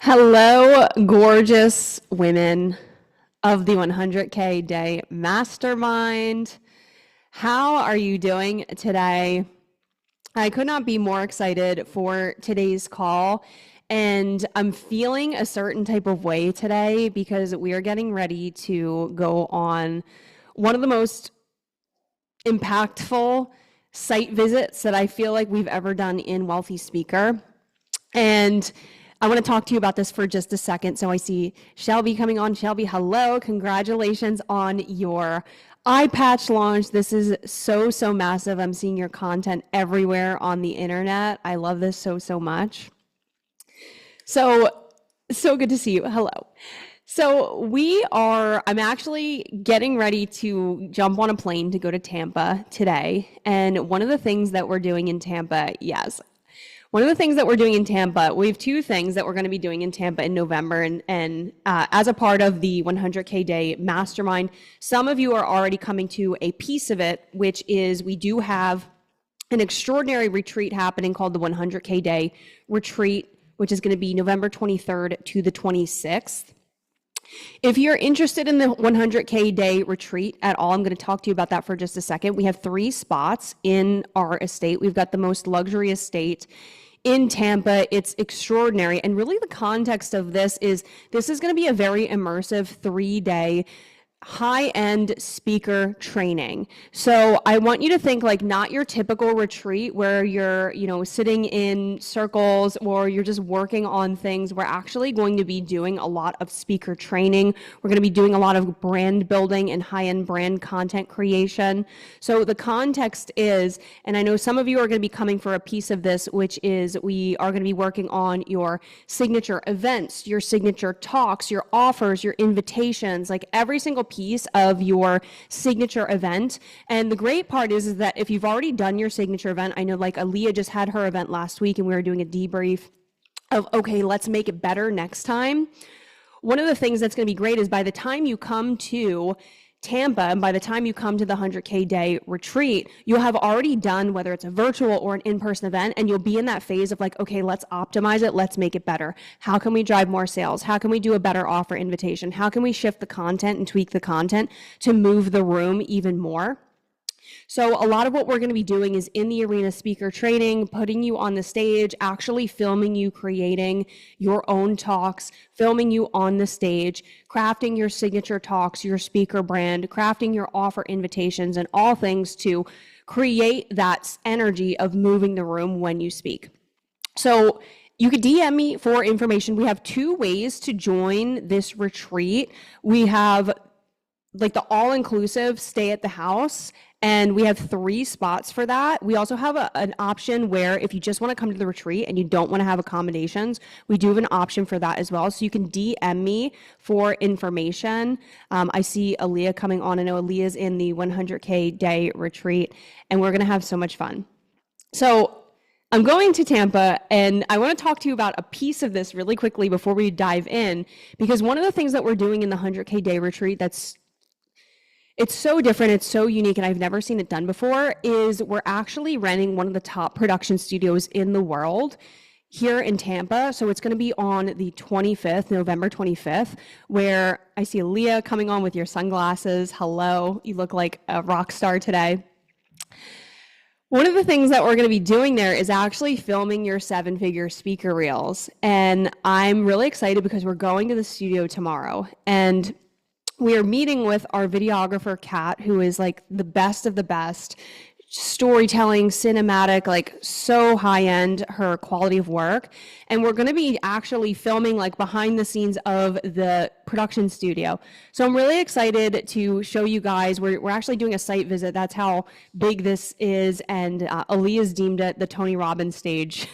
Hello, gorgeous women of the 100K Day Mastermind. How are you doing today? I could not be more excited for today's call, and I'm feeling a certain type of way today because we are getting ready to go on one of the most impactful site visits that I feel like we've ever done in Wealthy Speaker. And I want to talk to you about this for just a second. So I see Shelby coming on. Shelby, hello. Congratulations on your eye patch launch. This is so massive. I'm seeing your content everywhere on the internet. I love this so much. So good to see you. Hello. So I'm actually getting ready to jump on a plane to go to Tampa today. And one of the things that we're doing in Tampa, we have two things that we're going to be doing in Tampa in November, and as a part of the 100K Day Mastermind, some of you are already coming to a piece of it, which is we do have an extraordinary retreat happening called the 100K Day Retreat, which is going to be November 23rd to the 26th. If you're interested in the 100K Day Retreat at all, I'm going to talk to you about that for just a second. We have 3 spots in our estate. We've got the most luxury estate in Tampa. It's extraordinary. And really the context of this is going to be a very immersive 3-day high-end speaker training. So I want you to think like not your typical retreat where you're, sitting in circles or you're just working on things. We're actually going to be doing a lot of speaker training. We're going to be doing a lot of brand building and high-end brand content creation. So the context is, and I know some of you are going to be coming for a piece of this, which is we are going to be working on your signature events, your signature talks, your offers, your invitations, like every single piece of your signature event. And the great part is that if you've already done your signature event, I know like Aaliyah just had her event last week and we were doing a debrief of, okay, let's make it better next time. One of the things that's going to be great is by the time you come to Tampa, and by the time you come to the 100K Day Retreat, you'll have already done whether it's a virtual or an in-person event, and you'll be in that phase of like, okay, let's optimize it, let's make it better. How can we drive more sales? How can we do a better offer invitation? How can we shift the content and tweak the content to move the room even more? So a lot of what we're going to be doing is in the arena speaker training, putting you on the stage, actually filming you, creating your own talks, filming you on the stage, crafting your signature talks, your speaker brand, crafting your offer invitations, and all things to create that energy of moving the room when you speak. So you could DM me for information. We have 2 ways to join this retreat. We have like the all-inclusive stay at the house, and we have 3 spots for that. We also have an option where if you just want to come to the retreat and you don't want to have accommodations, we do have an option for that as well. So you can DM me for information. I see Aaliyah coming on. I know Aaliyah's in the 100K Day Retreat, and we're going to have so much fun. So I'm going to Tampa, and I want to talk to you about a piece of this really quickly before we dive in, because one of the things that we're doing in the 100K Day Retreat it's so different, it's so unique, and I've never seen it done before, is we're actually renting one of the top production studios in the world here in Tampa. So it's going to be on the 25th, November 25th, where I see Aaliyah coming on with your sunglasses. Hello, you look like a rock star today. One of the things that we're going to be doing there is actually filming your 7-figure speaker reels. And I'm really excited because we're going to the studio tomorrow. And we are meeting with our videographer, Kat, who is like the best of the best, storytelling, cinematic, like so high end, her quality of work. And we're going to be actually filming like behind the scenes of the production studio. So I'm really excited to show you guys. We're actually doing a site visit. That's how big this is. And Aaliyah's deemed it the Tony Robbins stage.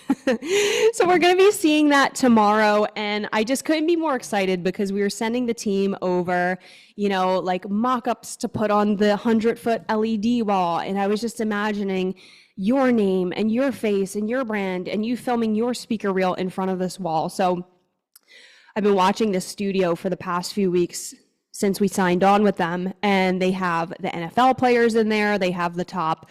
So we're going to be seeing that tomorrow. And I just couldn't be more excited because we were sending the team over, like mock-ups to put on the 100-foot LED wall. And I was just imagining your name and your face and your brand and you filming your speaker reel in front of this wall. So I've been watching this studio for the past few weeks since we signed on with them, and they have the NFL players in there. They have the top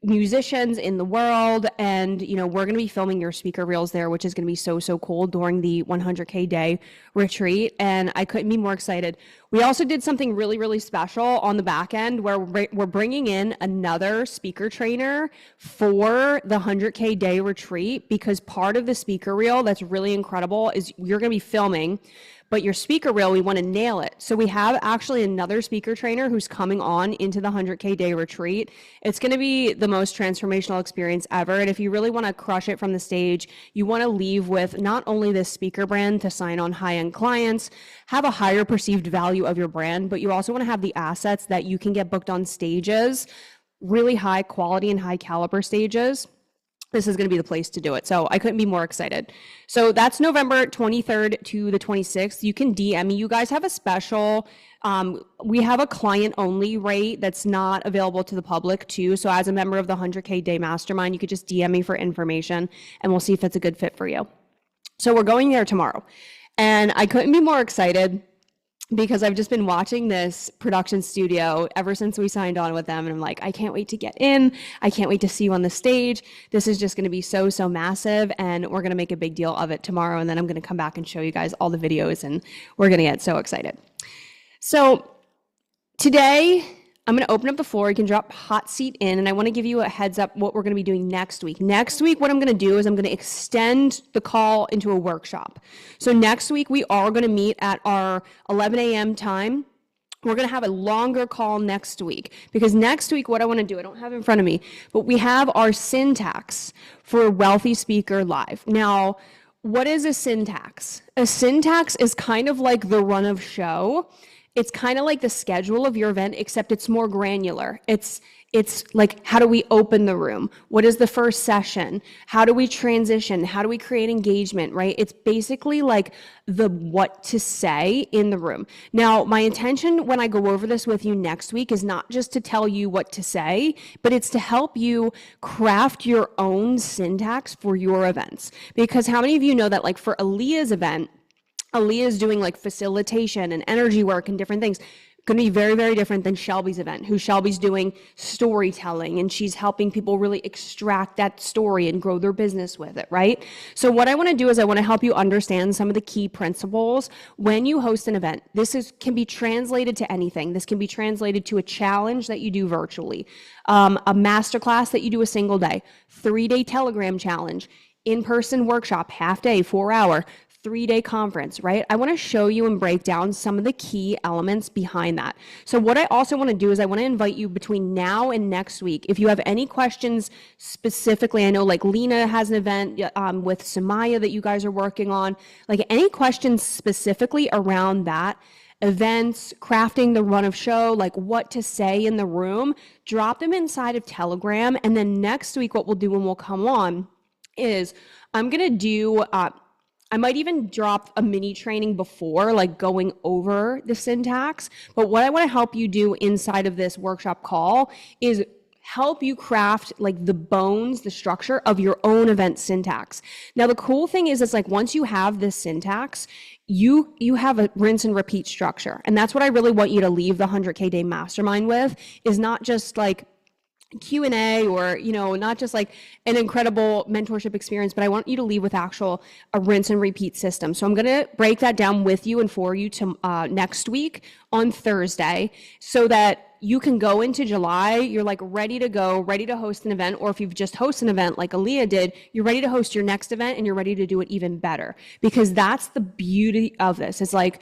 musicians in the world. And, you know, we're going to be filming your speaker reels there, which is going to be so cool during the 100K day retreat. And I couldn't be more excited. We also did something really special on the back end where we're bringing in another speaker trainer for the 100K day retreat, because part of the speaker reel that's really incredible is you're going to be filming, but your speaker reel, we want to nail it. So we have actually another speaker trainer who's coming on into the 100K day retreat. It's going to be the most transformational experience ever. And if you really want to crush it from the stage, you want to leave with not only this speaker brand to sign on high-end clients, have a higher perceived value of your brand, but you also want to have the assets that you can get booked on stages, really high quality and high caliber stages. This is going to be the place to do it. So I couldn't be more excited. So that's November 23rd to the 26th. You can DM me. You guys have a special, we have a client only rate that's not available to the public too. So as a member of the 100K day mastermind, you could just DM me for information and we'll see if it's a good fit for you. So we're going there tomorrow. And I couldn't be more excited because I've just been watching this production studio ever since we signed on with them. And I'm like, I can't wait to get in. I can't wait to see you on the stage. This is just going to be so massive. And we're going to make a big deal of it tomorrow. And then I'm going to come back and show you guys all the videos and we're going to get so excited. So today, I'm going to open up the floor. You can drop hot seat in, and I want to give you a heads up what we're going to be doing next week. Next week, what I'm going to do is I'm going to extend the call into a workshop. So next week, we are going to meet at our 11 a.m. time. We're going to have a longer call next week, because next week, what I want to do, I don't have it in front of me, but we have our syntax for Wealthy Speaker Live. Now, what is a syntax? A syntax is kind of like the run of show. It's kind of like the schedule of your event, except it's more granular. It's like, how do we open the room? What is the first session? How do we transition? How do we create engagement, right? It's basically like the what to say in the room. Now, my intention when I go over this with you next week is not just to tell you what to say, but it's to help you craft your own syntax for your events. Because how many of you know that, like, for Aaliyah's event, Aaliyah is doing like facilitation and energy work and different things. Going to be very different than Shelby's event, who Shelby's doing storytelling and she's helping people really extract that story and grow their business with it, right? So what I want to do is I want to help you understand some of the key principles when you host an event. This can be translated to anything. This can be translated to a challenge that you do virtually, a masterclass that you do a single day, 3-day Telegram challenge, in-person workshop, half day, 4-hour, 3-day conference, right? I want to show you and break down some of the key elements behind that. So what I also want to do is I want to invite you between now and next week. If you have any questions specifically, I know like Lena has an event with Samaya that you guys are working on, like any questions specifically around that, events, crafting the run of show, like what to say in the room, drop them inside of Telegram. And then next week, what we'll do when we'll come on is I'm going to do, I might even drop a mini training before, like going over the syntax. But what I want to help you do inside of this workshop call is help you craft like the bones, the structure of your own event syntax. Now, the cool thing is it's like once you have this syntax, you have a rinse and repeat structure. And that's what I really want you to leave the 100K day mastermind with, is not just like Q&A or, you know, not just like an incredible mentorship experience, but I want you to leave with a rinse and repeat system. So I'm going to break that down with you and for you to next week on Thursday, so that you can go into July, you're like ready to go, ready to host an event. Or if you've just hosted an event like Aaliyah did, you're ready to host your next event and you're ready to do it even better, because that's the beauty of this. It's like,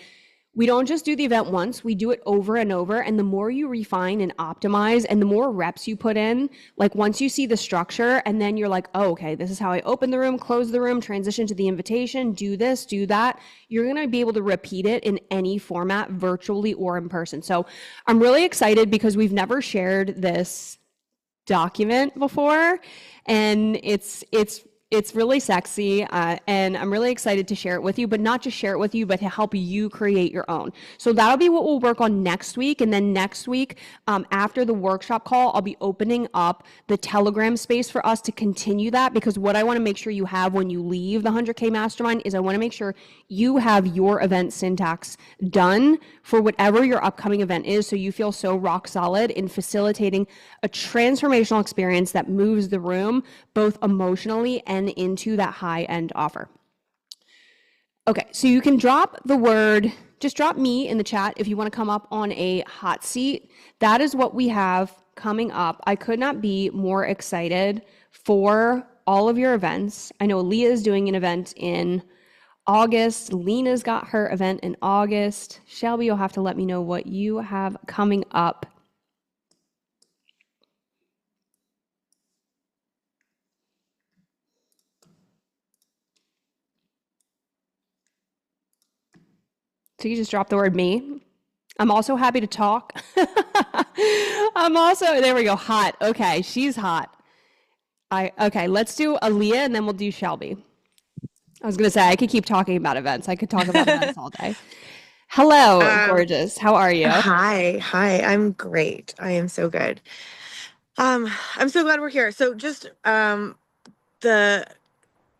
we don't just do the event once, we do it over and over. And the more you refine and optimize and the more reps you put in, like once you see the structure and then you're like, oh, okay, this is how I open the room, close the room, transition to the invitation, do this, do that. You're going to be able to repeat it in any format, virtually or in person. So I'm really excited because we've never shared this document before. And it's it's really sexy, and I'm really excited to share it with you, but not just share it with you, but to help you create your own. So that'll be what we'll work on next week. And then next week, after the workshop call, I'll be opening up the Telegram space for us to continue that, because what I want to make sure you have when you leave the 100K Mastermind is I want to make sure you have your event syntax done for whatever your upcoming event is, so you feel so rock solid in facilitating a transformational experience that moves the room both emotionally and into that high-end offer. Okay, so you can drop the word, just drop me in the chat if you want to come up on a hot seat. That is what we have coming up. I could not be more excited for all of your events. I know Leah is doing an event in August. Lena's got her event in August. Shelby, you'll have to let me know what you have coming up. So you just drop the word me. I'm also happy to talk. I'm also, there we go, hot. Okay, she's hot. Okay, let's do Aaliyah and then we'll do Shelby. I was gonna say, I could keep talking about events. I could talk about events all day. Hello, gorgeous. How are you? Hi. I'm great. I am so good. I'm so glad we're here. So just the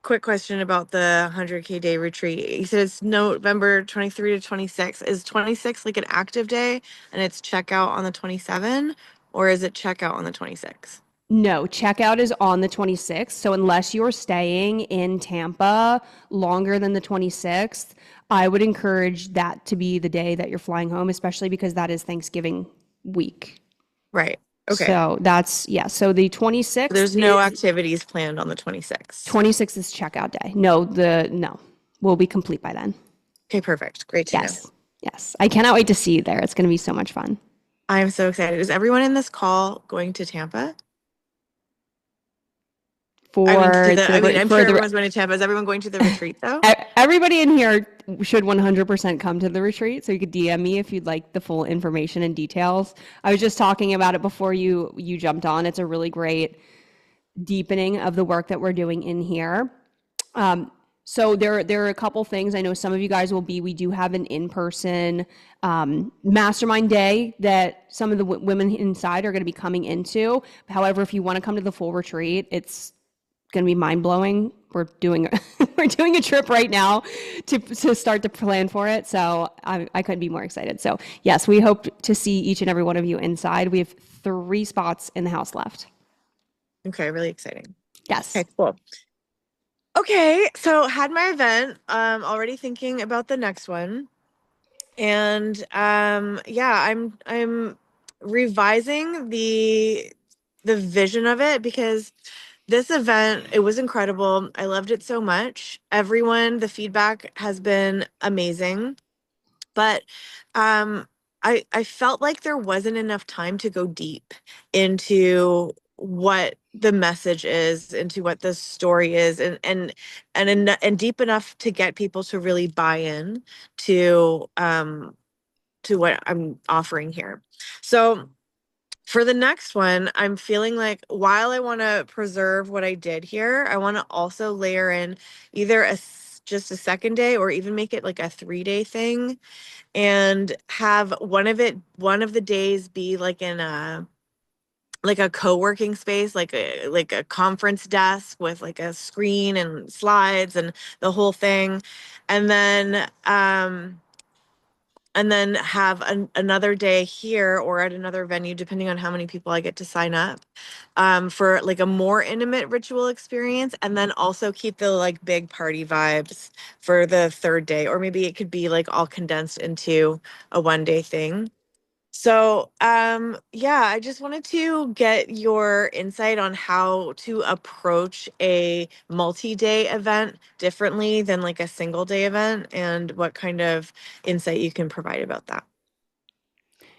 quick question about the 100K day retreat. You said it's November 23 to 26. Is 26 like an active day and it's checkout on the 27, or is it checkout on the 26? No, checkout is on the 26th. So unless you're staying in Tampa longer than the 26th, I would encourage that to be the day that you're flying home, especially because that is Thanksgiving week. Right. Okay. So that's, yeah. So the 26th, There's no activities planned on the 26th. 26th is checkout day. No, we'll be complete by then. Okay, perfect. Great to know. Yes. I cannot wait to see you there. It's going to be so much fun. I'm so excited. Is everyone in this call going to Tampa? I'm sure everyone's going to Tampa. Is everyone going to the retreat though? Everybody in here should 100% come to the retreat. So you could DM me if you'd like the full information and details. I was just talking about it before you jumped on. It's a really great deepening of the work that we're doing in here. So there are a couple things. I know some of you guys will be, we do have an in-person mastermind day that some of the women inside are going to be coming into. However, if you want to come to the full retreat, it's going to be mind-blowing. We're doing a trip right now to start to plan for it. So I couldn't be more excited. So yes, we hope to see each and every one of you inside. We have 3 spots in the house left. Okay, really exciting. Yes. Okay, cool. Okay, so had my event, already thinking about the next one. And yeah, I'm revising the vision of it, because this event, it was incredible. I loved it so much. Everyone, the feedback has been amazing. But I felt like there wasn't enough time to go deep into what the message is, into what the story is, and deep enough to get people to really buy in to what I'm offering here. So for the next one, I'm feeling like, while I want to preserve what I did here, I want to also layer in either just a second day, or even make it like a 3-day thing, and have one of the days be like in a co-working space, like a conference desk with like a screen and slides and the whole thing, and then have another day here or at another venue, depending on how many people I get to sign up, for like a more intimate ritual experience, and then also keep the like big party vibes for the 3rd day, or maybe it could be like all condensed into a 1-day thing. So yeah, I just wanted to get your insight on how to approach a multi-day event differently than like a single day event, and what kind of insight you can provide about that.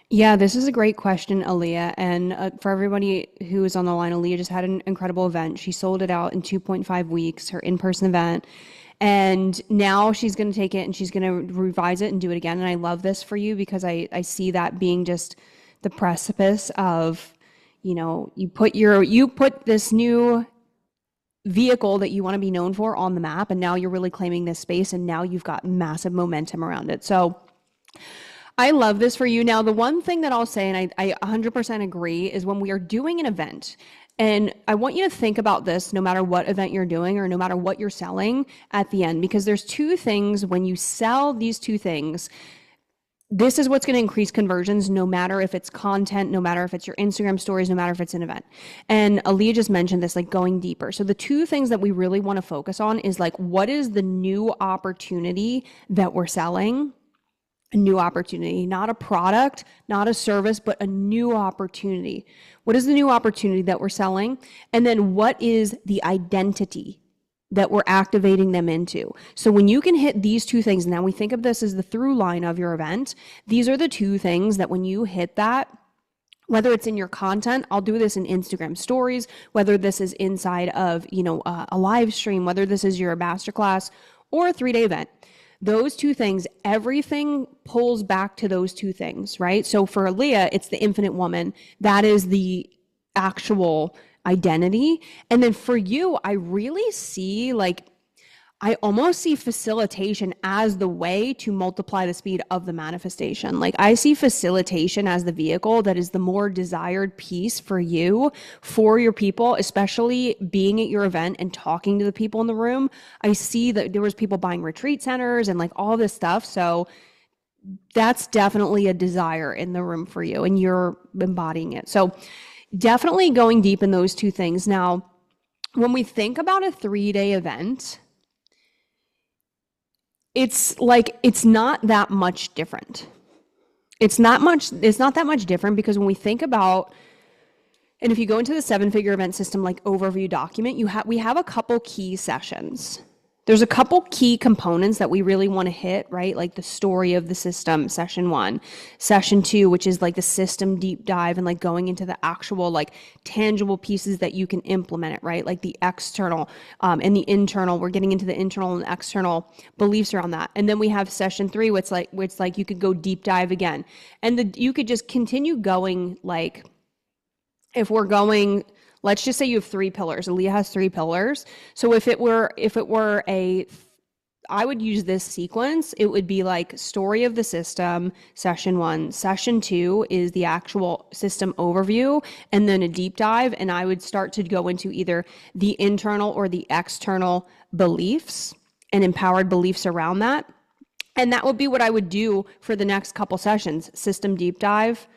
Yeah, this is a great question, Aaliyah. And for everybody who is on the line, Aaliyah just had an incredible event. She sold it out in 2.5 weeks, her in-person event. And now she's going to take it and she's going to revise it and do it again. And I love this for you, because I see that being just the precipice of, you put this new vehicle that you want to be known for on the map. And now you're really claiming this space, and now you've got massive momentum around it. So I love this for you. Now, the one thing that I'll say, and I 100% agree, is when we are doing an event, and I want you to think about this no matter what event you're doing or no matter what you're selling at the end, because there's two things when you sell these two things. This is what's going to increase conversions, no matter if it's content, no matter if it's your Instagram stories, no matter if it's an event. And Aaliyah just mentioned this, like going deeper. So the two things that we really want to focus on is like, what is the new opportunity that we're selling? A new opportunity, not a product, not a service, but a new opportunity. What is the new opportunity that we're selling? And then what is the identity that we're activating them into? So when you can hit these two things, now we think of this as the through line of your event. These are the two things that when you hit that, whether it's in your content, I'll do this in Instagram stories, whether this is inside of, a live stream, whether this is your masterclass or a 3-day event. Those two things, everything pulls back to those two things, right? So for Aaliyah, it's the infinite woman. That is the actual identity. And then for you, I really see I almost see facilitation as the way to multiply the speed of the manifestation. Like I see facilitation as the vehicle that is the more desired piece for you, for your people, especially being at your event and talking to the people in the room. I see that there was people buying retreat centers and like all this stuff. So that's definitely a desire in the room for you, and you're embodying it. So definitely going deep in those two things. Now, when we think about a 3-day event, it's not that much different. It's not that much different, because when we think about, and if you go into the 7-figure event system like overview document, we have a couple key sessions. There's a couple key components that we really want to hit, right? Like the story of the system, session 1, session 2, which is like the system deep dive and like going into the actual like tangible pieces that you can implement it, right? Like the external and the internal. We're getting into the internal and external beliefs around that. And then we have session 3, which like you could go deep dive again, and you could just continue going. Like if we're going, let's just say you have 3 pillars. Aaliyah has 3 pillars. So if it were I would use this sequence. It would be like story of the system, session 1. Session 2 is the actual system overview, and then a deep dive. And I would start to go into either the internal or the external beliefs and empowered beliefs around that. And that would be what I would do for the next couple sessions. System deep dive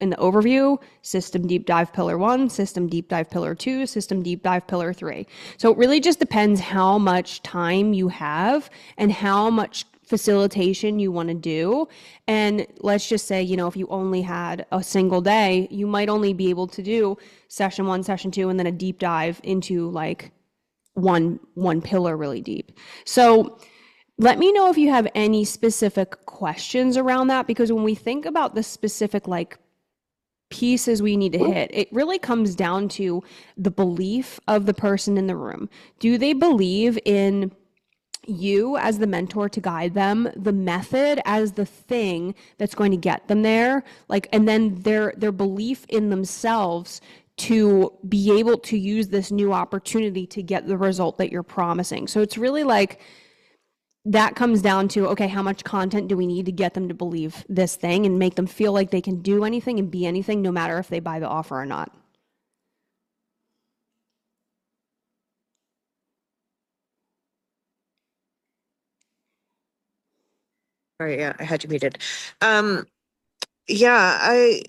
in the overview, system deep dive pillar 1, system deep dive pillar 2, system deep dive pillar 3. So it really just depends how much time you have and how much facilitation you want to do. And let's just say, if you only had a single day, you might only be able to do session 1, session 2, and then a deep dive into like one pillar really deep. So let me know if you have any specific questions around that, because when we think about the specific like pieces we need to hit, it really comes down to the belief of the person in the room. Do they believe in you as the mentor to guide them, the method as the thing that's going to get them there, like, and then their belief in themselves to be able to use this new opportunity to get the result that you're promising. So it's really like that comes down to, okay, how much content do we need to get them to believe this thing and make them feel like they can do anything and be anything, no matter if they buy the offer or not. All right, yeah, I had you muted. Um, yeah, I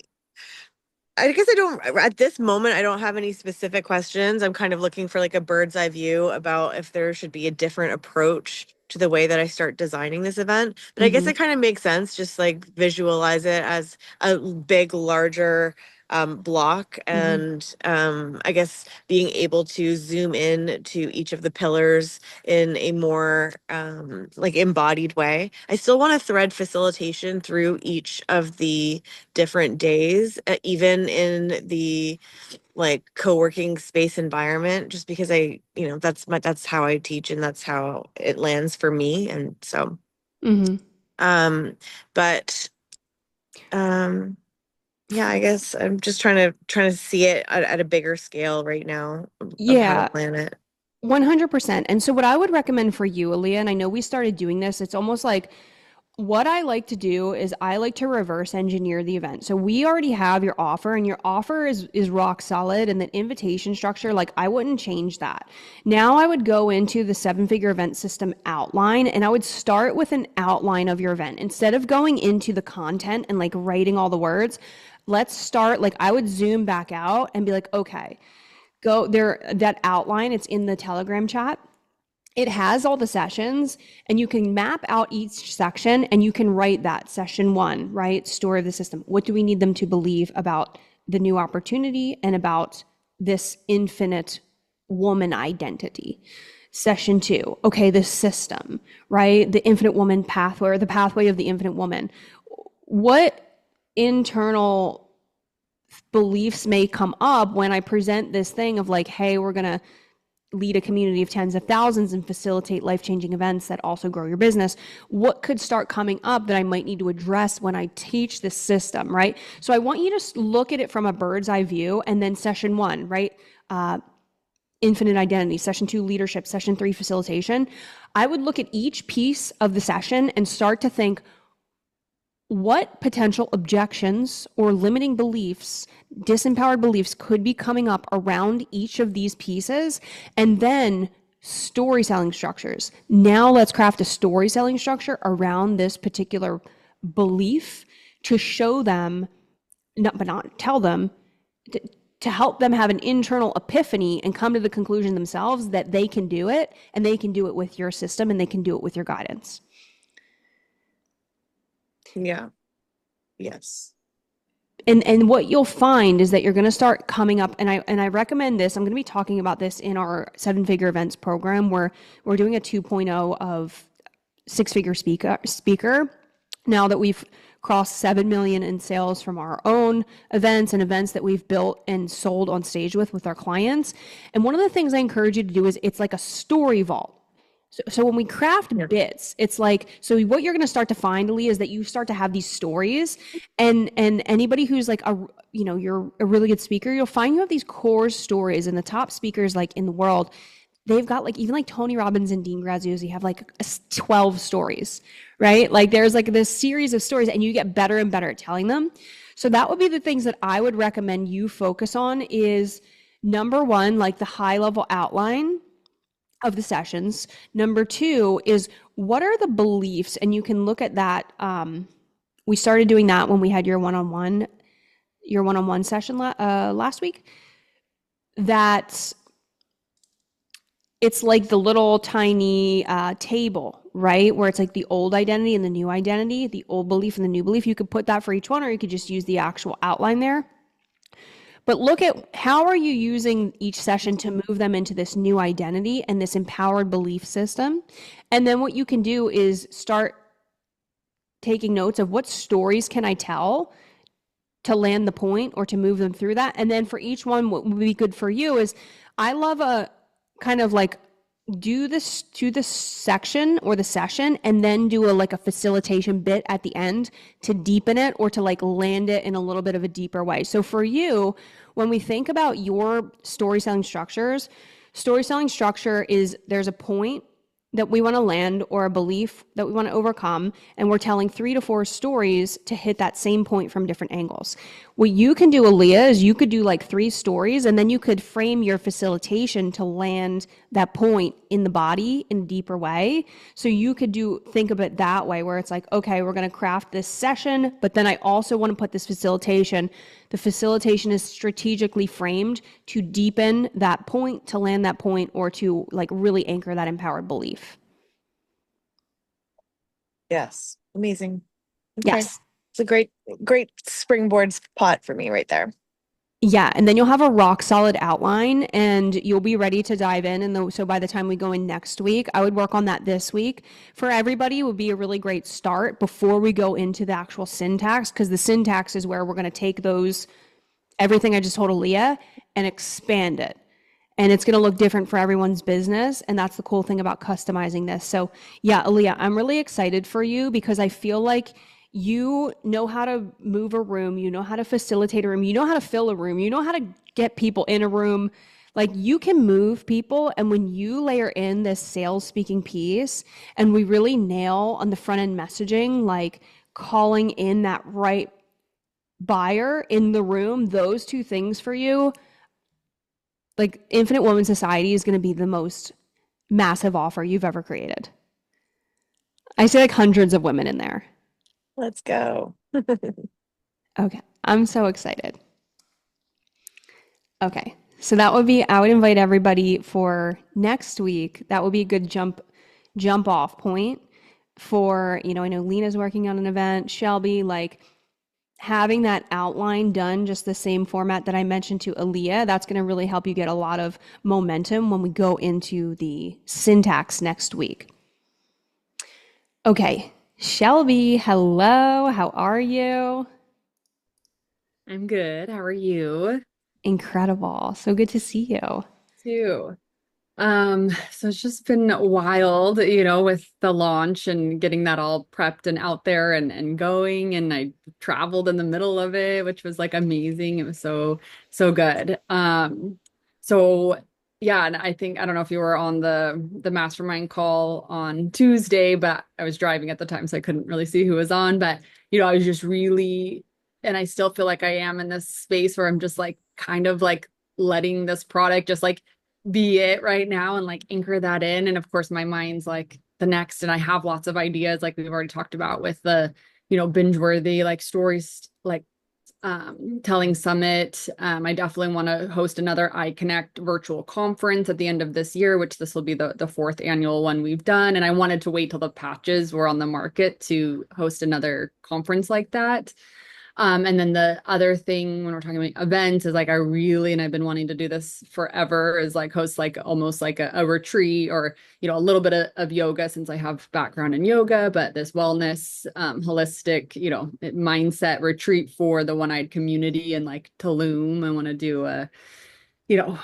guess I don't, at this moment, I don't have any specific questions. I'm kind of looking for like a bird's eye view about if there should be a different approach to the way that I start designing this event. But I guess Mm-hmm. it kind of makes sense, just like visualize it as a big, larger block. Mm-hmm. And I guess being able to zoom in to each of the pillars in a more like embodied way. I still want to thread facilitation through each of the different days, even in the like co-working space environment, just because that's how I teach and that's how it lands for me. And so, Mm-hmm. um, but um, yeah, I guess I'm just trying to see it at a bigger scale right now of how to Yeah. plan it. 100%. And so what I would recommend for you, Aaliyah, and I know we started doing this, it's almost like what I like to do is I like to reverse engineer the event. So we already have your offer and your offer is rock solid, and the invitation structure, like I wouldn't change that. Now I would go into the seven-figure event system outline and I would start with an outline of your event. Instead of going into the content and like writing all the words, let's start like I would zoom back out and be like, okay, go there, that outline, it's in the Telegram chat. It has all the sessions and you can map out each section and you can write that session one, right? Story of the system. What do we need them to believe about the new opportunity and about this infinite woman identity? Session two, okay, the system, right? The infinite woman pathway, or the pathway of the infinite woman. What internal beliefs may come up when I present this thing of like, hey, we're going to lead a community of tens of thousands and facilitate life-changing events that also grow your business? What could start coming up that I might need to address when I teach this system, right? So I want you to look at it from a bird's eye view, and then session one, right? Infinite identity, session two, leadership, session three, facilitation. I would look at each piece of the session and start to think, what potential objections or limiting beliefs, disempowered beliefs could be coming up around each of these pieces, and then story selling structures. Now let's craft a story selling structure around this particular belief to show them, but not tell them, to help them have an internal epiphany and come to the conclusion themselves that they can do it, and they can do it with your system, and they can do it with your guidance. Yeah. Yes. And what you'll find is that you're going to start coming up, and I recommend this. I'm going to be talking about this in our seven-figure events program, where we're doing a 2.0 of six-figure speaker. Now that we've crossed 7 million in sales from our own events and events that we've built and sold on stage with our clients. And one of the things I encourage you to do is it's like a story vault. So when we craft bits, it's like, so what you're going to start to find, Lee, is that you start to have these stories, and anybody who's like you're a really good speaker, you'll find you have these core stories, and the top speakers like in the world, they've got like, even like Tony Robbins and Dean Graziosi have like 12 stories, right? Like there's like this series of stories, and you get better and better at telling them. So that would be the things that I would recommend you focus on is, number one, like the high level outline of the sessions. Number two is, what are the beliefs? And you can look at that. We started doing that when we had your one-on-one session last week. That it's like the little tiny table, right? Where it's like the old identity and the new identity, the old belief and the new belief. You could put that for each one, or you could just use the actual outline there. But look at how are you using each session to move them into this new identity and this empowered belief system. And then what you can do is start taking notes of what stories can I tell to land the point or to move them through that. And then for each one, what would be good for you is, I love a kind of like, do this to the section or the session, and then do a facilitation bit at the end to deepen it or to like land it in a little bit of a deeper way. So for you, when we think about your story selling structures, story selling structure is, there's a point that we want to land or a belief that we want to overcome, and we're telling 3 to 4 stories to hit that same point from different angles. What you can do, Aaliyah, is you could do like 3 stories, and then you could frame your facilitation to land that point in the body in a deeper way. So you could think of it that way, where it's like, okay, we're going to craft this session, but then I also want to put this facilitation. The facilitation is strategically framed to deepen that point, to land that point, or to like really anchor that empowered belief. Yes. Amazing. Okay. Yes. It's a great springboard spot for me right there. Yeah. And then you'll have a rock solid outline, and you'll be ready to dive in. And so by the time we go in next week, I would work on that this week. For everybody, it would be a really great start before we go into the actual syntax, because the syntax is where we're going to take everything I just told Aaliyah, and expand it. And it's going to look different for everyone's business. And that's the cool thing about customizing this. So yeah, Aaliyah, I'm really excited for you, because I feel like you know how to move a room, you know how to facilitate a room, you know how to fill a room, you know how to get people in a room. Like you can move people. And when you layer in this sales speaking piece and we really nail on the front end messaging, like calling in that right buyer in the room, those two things for you, like Infinite Woman Society is going to be the most massive offer you've ever created. I see like hundreds of women in there. Let's go. Okay. I'm so excited. Okay. So that would be, I would invite everybody for next week. That would be a good jump off point for, I know Lena's working on an event, Shelby, like having that outline done, just the same format that I mentioned to Aaliyah, that's going to really help you get a lot of momentum when we go into the syntax next week. Okay. Shelby, hello. How are you? I'm good. How are you? Incredible. So good to see you. Too. So it's just been wild, with the launch and getting that all prepped and out there and going. And I traveled in the middle of it, which was like amazing. It was so good. So yeah, and I don't know if you were on the mastermind call on Tuesday, but I was driving at the time, so I couldn't really see who was on. But I was just really, and I still feel like I am in this space where I'm just like kind of like letting this product just like be it right now and like anchor that in. And of course, my mind's like the next, and I have lots of ideas, like we've already talked about with the, binge worthy like stories, like telling summit. I definitely want to host another iConnect virtual conference at the end of this year, which this will be the fourth annual one we've done. And I wanted to wait till the patches were on the market to host another conference like that. And then the other thing when we're talking about events is like and I've been wanting to do this forever, is like host like almost like a retreat or, a little bit of yoga, since I have background in yoga, but this wellness, holistic, mindset retreat for the one-eyed community and like Tulum. I want to do a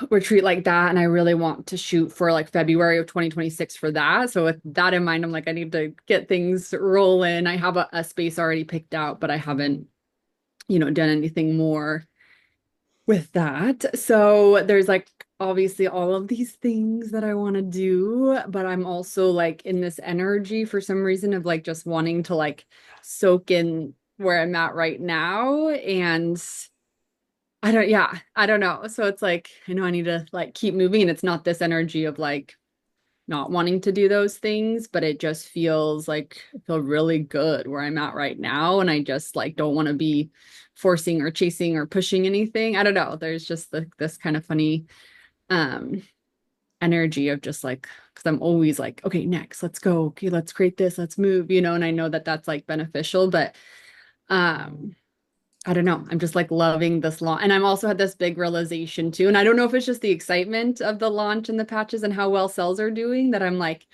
retreat like that. And I really want to shoot for like February of 2026 for that. So with that in mind, I'm like, I need to get things rolling. I have a space already picked out, but I haven't done anything more with that. So there's like obviously all of these things that I want to do, but I'm also like in this energy for some reason of like just wanting to like soak in where I'm at right now. And I don't know. So it's like, I know I need to like keep moving, and it's not this energy of like not wanting to do those things, but it just feels like I feel really good where I'm at right now. And I just like don't want to be forcing or chasing or pushing anything. I don't know. There's just this kind of funny um energy of just like, because I'm always like, okay, next, let's go. Okay, let's create this, let's move, and I know that that's like beneficial, but um I don't know. I'm just like loving this launch. And I'm also had this big realization too. And I don't know if it's just the excitement of the launch and the patches and how well sales are doing, that I'm like,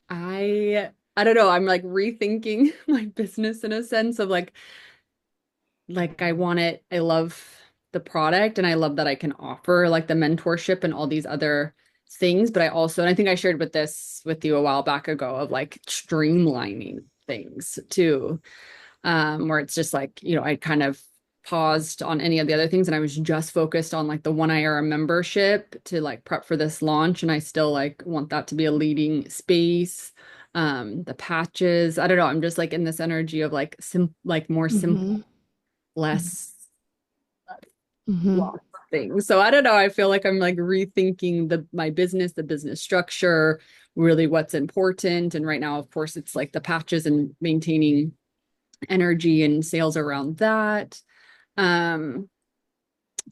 I don't know. I'm like rethinking my business in a sense of like I want it. I love the product, and I love that I can offer like the mentorship and all these other things. But I also, and I think I shared with you a while back ago, of like streamlining things too, where it's just like, I kind of paused on any of the other things, and I was just focused on like the One IRA membership to like prep for this launch. And I still like want that to be a leading space. The patches, I don't know. I'm just like in this energy of like more simple, Mm-hmm. less Mm-hmm. lots of things. So I don't know. I feel like I'm like rethinking my business, the business structure, really what's important. And right now, of course, it's like the patches and maintaining energy and sales around that. Um,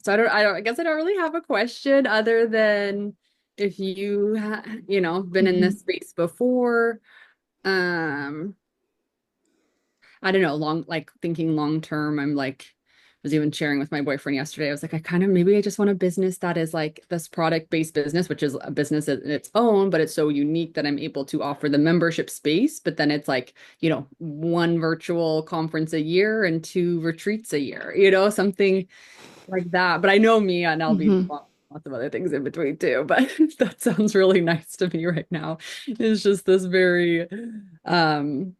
so I guess I don't really have a question other than if you, been in Mm-hmm. this space before. Um, I don't know, like thinking long term. I'm like, was even sharing with my boyfriend yesterday. I was like, maybe I just want a business that is like this product-based business, which is a business in its own, but it's so unique that I'm able to offer the membership space. But then it's like, one virtual conference a year and two retreats a year, something like that. But I know me, and I'll be Mm-hmm. lots of other things in between too. But that sounds really nice to me right now. It's just this very, um,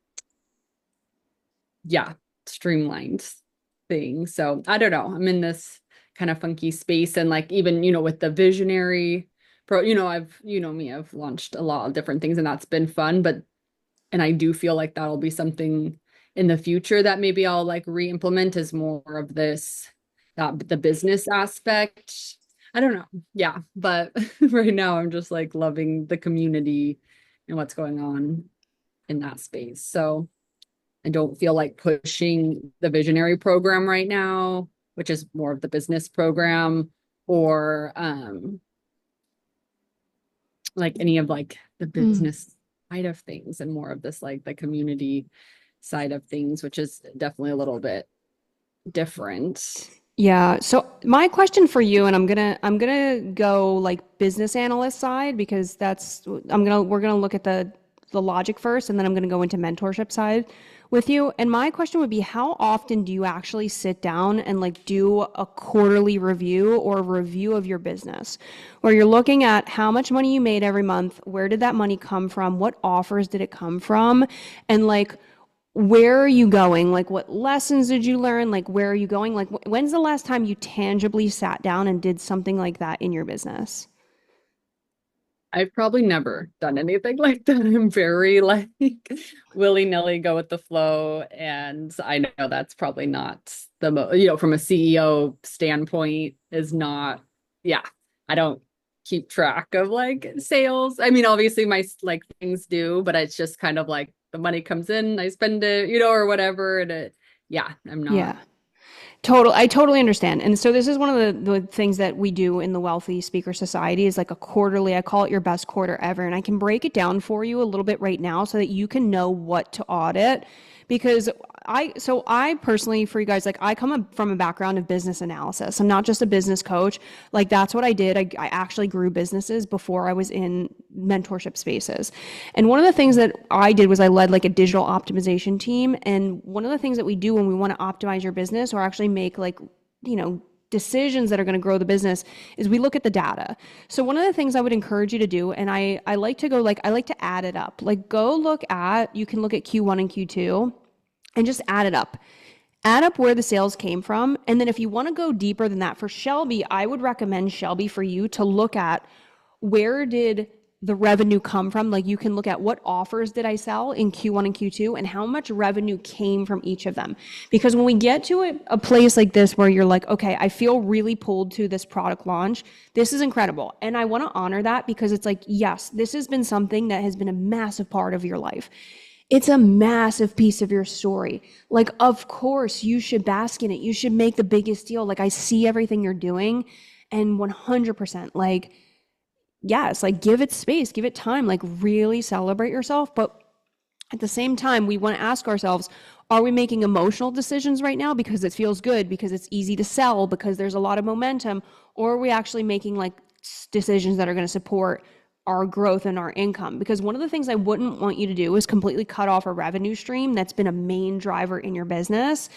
yeah, streamlined thing. So I don't know. I'm in this kind of funky space. And like, even, with the visionary I've launched a lot of different things and that's been fun, and I do feel like that'll be something in the future that maybe I'll like re-implement as more of the business aspect. I don't know. Yeah. But right now I'm just like loving the community and what's going on in that space. So I don't feel like pushing the visionary program right now, which is more of the business program, or like any of like the business side of things, and more of this like the community side of things, which is definitely a little bit different. Yeah. So my question for you, and I'm gonna go like business analyst side because we're gonna look at the logic first, and then I'm gonna go into mentorship side with you. And my question would be, how often do you actually sit down and like do a quarterly review or a review of your business, where you're looking at how much money you made every month, where did that money come from, what offers did it come from, and like where are you going? Like, what lessons did you learn? Like, where are you going? Like, when's the last time you tangibly sat down and did something like that in your business? I've probably never done anything like that. I'm very like willy-nilly go with the flow. And I know that's probably not from a CEO standpoint is not, yeah, I don't keep track of like sales. I mean, obviously my like things do, but it's just kind of like the money comes in, I spend it, or whatever. And I'm not. Yeah. I totally understand. And so this is one of the things that we do in the Wealthy Speaker Society is like a quarterly, I call it your best quarter ever. And I can break it down for you a little bit right now so that you can know what to audit. Because I personally, for you guys, like I come from a background of business analysis. I'm not just a business coach. Like that's what I did. I actually grew businesses before I was in mentorship spaces. And one of the things that I did was I led like a digital optimization team. And one of the things that we do when we want to optimize your business or actually make like, decisions that are going to grow the business is we look at the data. So one of the things I would encourage you to do, and I like to go like, I like to add it up. Like you can look at Q1 and Q2 and just add it up. Add up where the sales came from. And then if you want to go deeper than that for Shelby, I would recommend Shelby for you to look at where did the revenue come from. Like you can look at what offers did I sell in Q1 and Q2 and how much revenue came from each of them. Because when we get to a place like this where you're like, okay, I feel really pulled to this product launch. This is incredible. And I want to honor that because it's like, yes, this has been something that has been a massive part of your life. It's a massive piece of your story. Like, of course, you should bask in it. You should make the biggest deal. Like, I see everything you're doing, and 100%, like, yes, like, give it space, give it time, like, really celebrate yourself. But at the same time, we want to ask ourselves, are we making emotional decisions right now because it feels good, because it's easy to sell, because there's a lot of momentum, or are we actually making, like, decisions that are going to support our growth and our income? Because one of the things I wouldn't want you to do is completely cut off a revenue stream that's been a main driver in your business.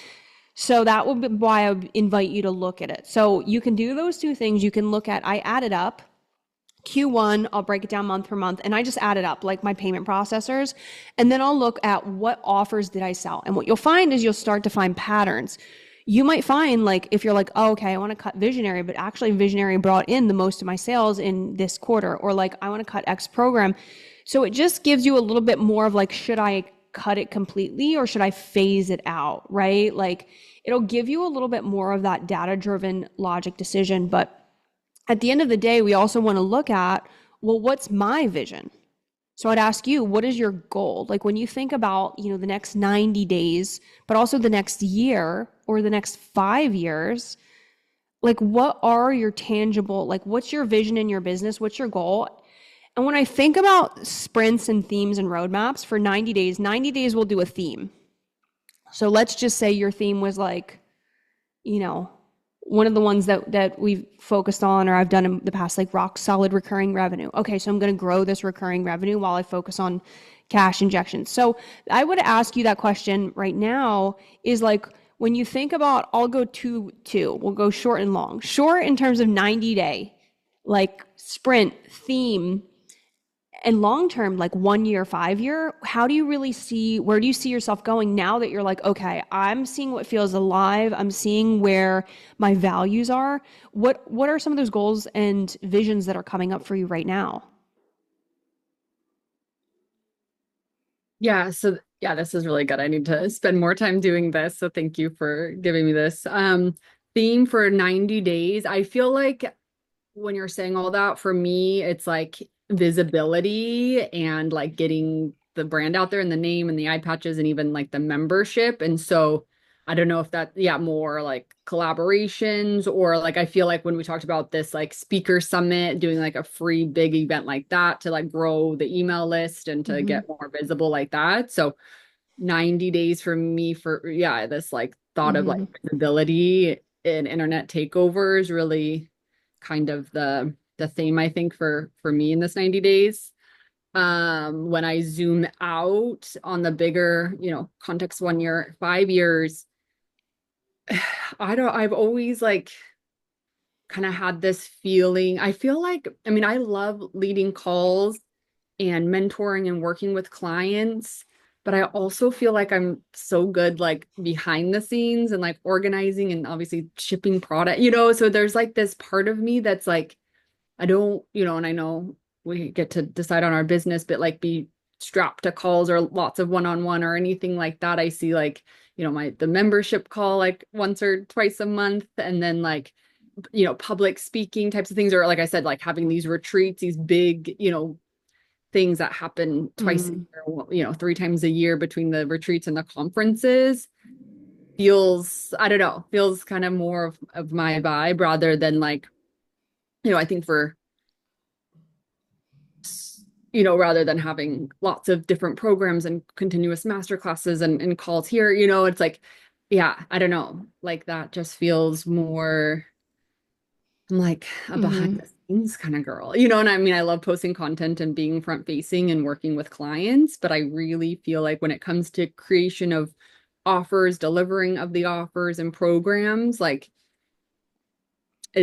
So that would be why I would invite you to look at it. So you can do those two things. You can look at, I added up Q1, I'll break it down month per month, and I just add it up like my payment processors. And then I'll look at what offers did I sell. And what you'll find is you'll start to find patterns. You might find, like, if you're like, oh, okay, I want to cut Visionary, but actually Visionary brought in the most of my sales in this quarter, or like, I want to cut X program. So it just gives you a little bit more of like, should I cut it completely or should I phase it out, right? Like, it'll give you a little bit more of that data-driven logic decision. But at the end of the day, we also want to look at, well, what's my vision? So I'd ask you, what is your goal? Like when you think about, the next 90 days, but also the next year or the next 5 years, like what are your tangible, like what's your vision in your business? What's your goal? And when I think about sprints and themes and roadmaps for 90 days we'll do a theme. So let's just say your theme was like, one of the ones that we've focused on, or I've done in the past, like rock solid recurring revenue. Okay, so I'm going to grow this recurring revenue while I focus on cash injections. So I would ask you that question right now is like, when you think about, I'll go two, we'll go short and long. Short in terms of 90-day, like sprint, theme, And long term, like 1 year, 5 year, how do you really see, where do you see yourself going now that you're like, okay, I'm seeing what feels alive, I'm seeing where my values are. What are some of those goals and visions that are coming up for you right now? Yeah, so yeah, this is really good. I need to spend more time doing this. So thank you for giving me this. Theme for 90 days. I feel like when you're saying all that, for me, it's like visibility and like getting the brand out there and the name and the eye patches and even like the membership. And so I don't know if that, yeah, more like collaborations or like I feel like when we talked about this like speaker summit, doing like a free big event like that to like grow the email list and to Mm-hmm. get more visible like that. So 90 days for me for, yeah, this like thought of like Mm-hmm. visibility in internet takeovers really kind of the theme I think for me in this 90 days. When I zoom out on the bigger, context 1 year, 5 years, I've always like kind of had this feeling. I feel like, I mean, I love leading calls and mentoring and working with clients, but I also feel like I'm so good like behind the scenes and like organizing and obviously shipping product, so there's like this part of me that's like I don't, and I know we get to decide on our business, but like be strapped to calls or lots of one-on-one or anything like that. I see like, the membership call like once or twice a month and then like, public speaking types of things, or like I said, like having these retreats, these big, things that happen twice a Mm-hmm. year, 3 times a year between the retreats and the conferences feels, I don't know, feels kind of more of my vibe rather than like, I think for rather than having lots of different programs and continuous master classes and calls here, it's like, yeah, I don't know, like that just feels more, I'm like a behind Mm-hmm. the scenes kind of girl, and I mean, I love posting content and being front facing and working with clients, but I really feel like when it comes to creation of offers, delivering of the offers and programs, like